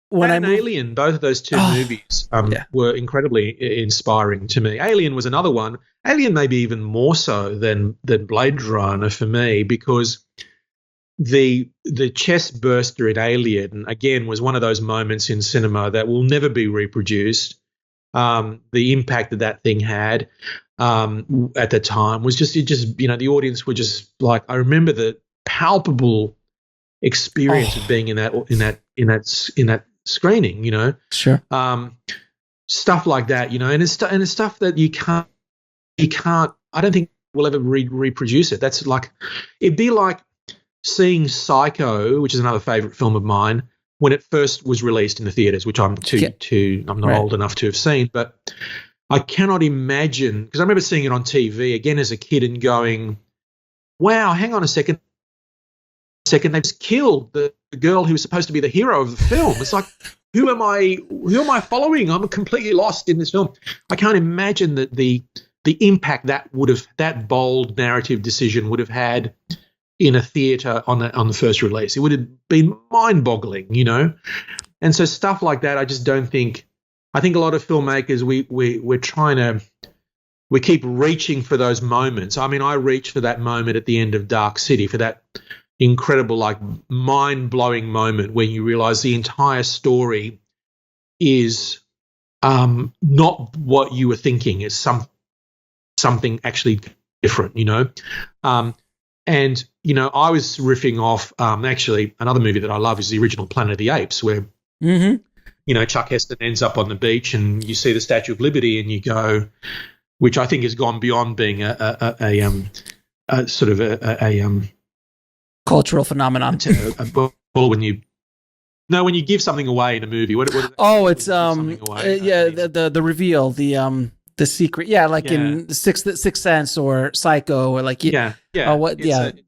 when Alien, both of those two movies were incredibly inspiring to me. Alien was another one. Alien maybe even more so than Blade Runner for me, because the chest burster in Alien again was one of those moments in cinema that will never be reproduced. The impact that thing had at the time was just the audience were just like, I remember the palpable experience of being in that screening, Sure. Stuff like that, and it's stuff that you can't. I don't think we'll ever reproduce it. That's like, it'd be like seeing Psycho, which is another favorite film of mine, when it first was released in the theaters, which I'm I'm not old enough to have seen, but I cannot imagine, because I remember seeing it on TV again as a kid and going, wow, hang on a second, they just killed the girl who was supposed to be the hero of the film. It's like, who am I following? I'm completely lost in this film. I can't imagine that the impact that bold narrative decision would have had in a theater on the first release. It would have been mind-boggling, And so stuff like that, I just don't think. I think a lot of filmmakers we keep reaching for those moments. I mean, I reached for that moment at the end of Dark City, for that incredible, like, mind-blowing moment when you realize the entire story is not what you were thinking. It's something actually different, And, I was riffing off actually another movie that I love is the original Planet of the Apes, where, Chuck Heston ends up on the beach and you see the Statue of Liberty and you go, which I think has gone beyond being a sort of a cultural phenomenon. When you give something away in a movie, what it's the reveal, the secret, in the Sixth Sense or Psycho, or like the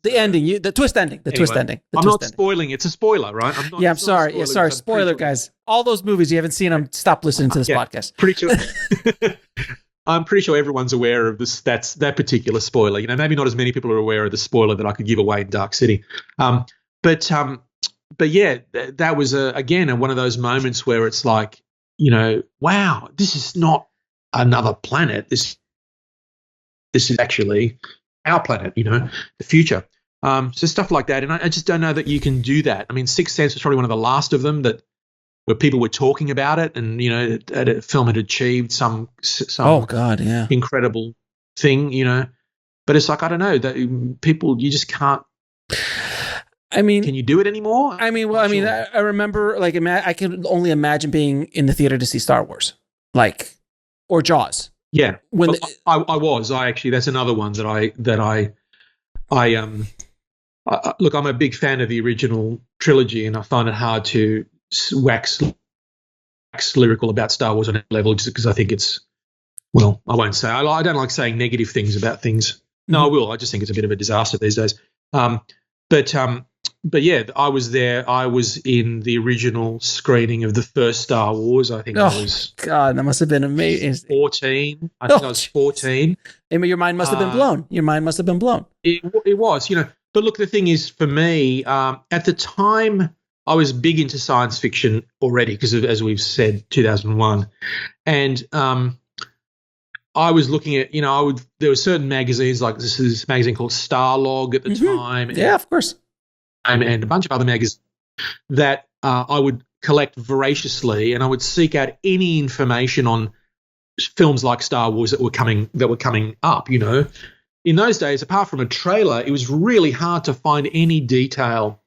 ending, the twist ending, twist ending. I'm not spoiling. It's a spoiler, right? I'm sorry. Yeah, sorry. Spoiler, guys. All those movies, you haven't seen them, stop listening to this podcast. Pretty sure. I'm pretty sure everyone's aware of this. That's that particular spoiler. Maybe not as many people are aware of the spoiler that I could give away in Dark City. But yeah, that was again one of those moments where it's like, wow, this is not another planet. This is actually our planet. The future. So stuff like that, and I just don't know that you can do that. I mean, Sixth Sense was probably one of the last of them where people were talking about it, and that a film had achieved some incredible thing, But it's like, I don't know, that people, you just can't. I mean, can you do it anymore? I mean, well, I remember, like, I can only imagine being in the theater to see Star Wars, or Jaws. Yeah, I actually, that's another one that I look, I'm a big fan of the original trilogy, and I find it hard to wax lyrical about Star Wars on that level, just because I think it's, well, I won't say, I don't like saying negative things about things. No, I will. I just think it's a bit of a disaster these days. But yeah, I was there. I was in the original screening of the first Star Wars. I think I was. God, that must have been amazing. 14. I think I was 14. Your mind must have been blown. Your mind must have been blown. It was, But look, the thing is, for me, at the time, I was big into science fiction already because of, as we've said, 2001. And I was looking at, there were certain magazines, like this magazine called Starlog at the time. Yeah, of course. And a bunch of other magazines that I would collect voraciously, and I would seek out any information on films like Star Wars that were coming up, In those days, apart from a trailer, it was really hard to find any detail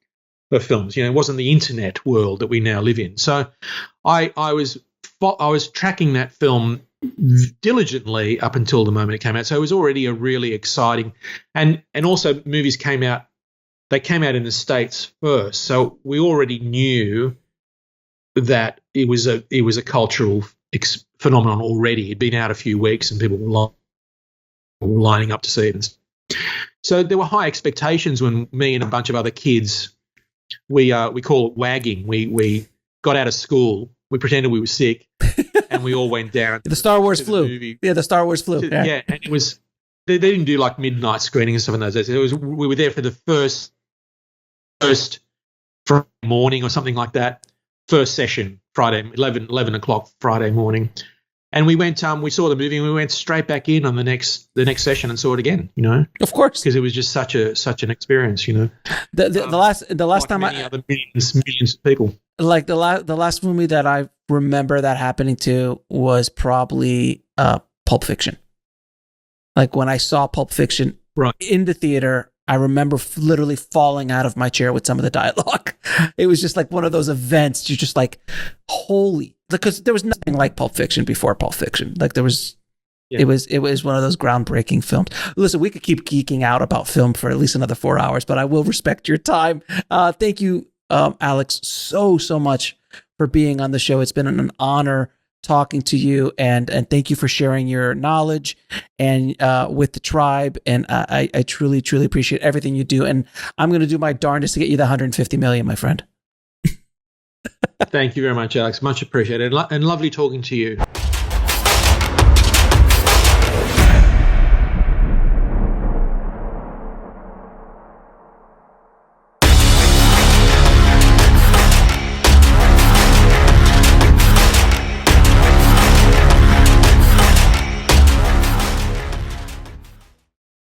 of films. It wasn't the internet world that we now live in. So I was tracking that film diligently up until the moment it came out. So it was already a really exciting, and also movies came out. They came out in the States first, so we already knew that it was a cultural phenomenon already. It'd been out a few weeks, and people were lining up to see it. So there were high expectations when me and a bunch of other kids, we call it wagging. We got out of school, we pretended we were sick, and we all went down. The Star Wars flu. Yeah, the Star Wars flu. Yeah, and it was they didn't do like midnight screening and stuff in those days. We were there for the first Friday morning or something like that. First session, Friday, 11 o'clock Friday morning. And we went, we saw the movie and we went straight back in on the next session and saw it again, Of course. Because it was just such an experience, The last time other millions of people. Like the last movie that I remember that happening to was probably Pulp Fiction. Like when I saw Pulp Fiction in the theater, I remember literally falling out of my chair with some of the dialogue. It was just like one of those events. You're just like, holy, because there was nothing like Pulp Fiction before Pulp Fiction. Like there was, it was one of those groundbreaking films. Listen, we could keep geeking out about film for at least another 4 hours, but I will respect your time. Thank you, Alex, so much for being on the show. It's been an honor talking to you, and thank you for sharing your knowledge and with the tribe. And I truly appreciate everything you do. And I'm going to do my darndest to get you the 150 million, my friend. Thank you very much, Alex. Much appreciated, and lovely talking to you.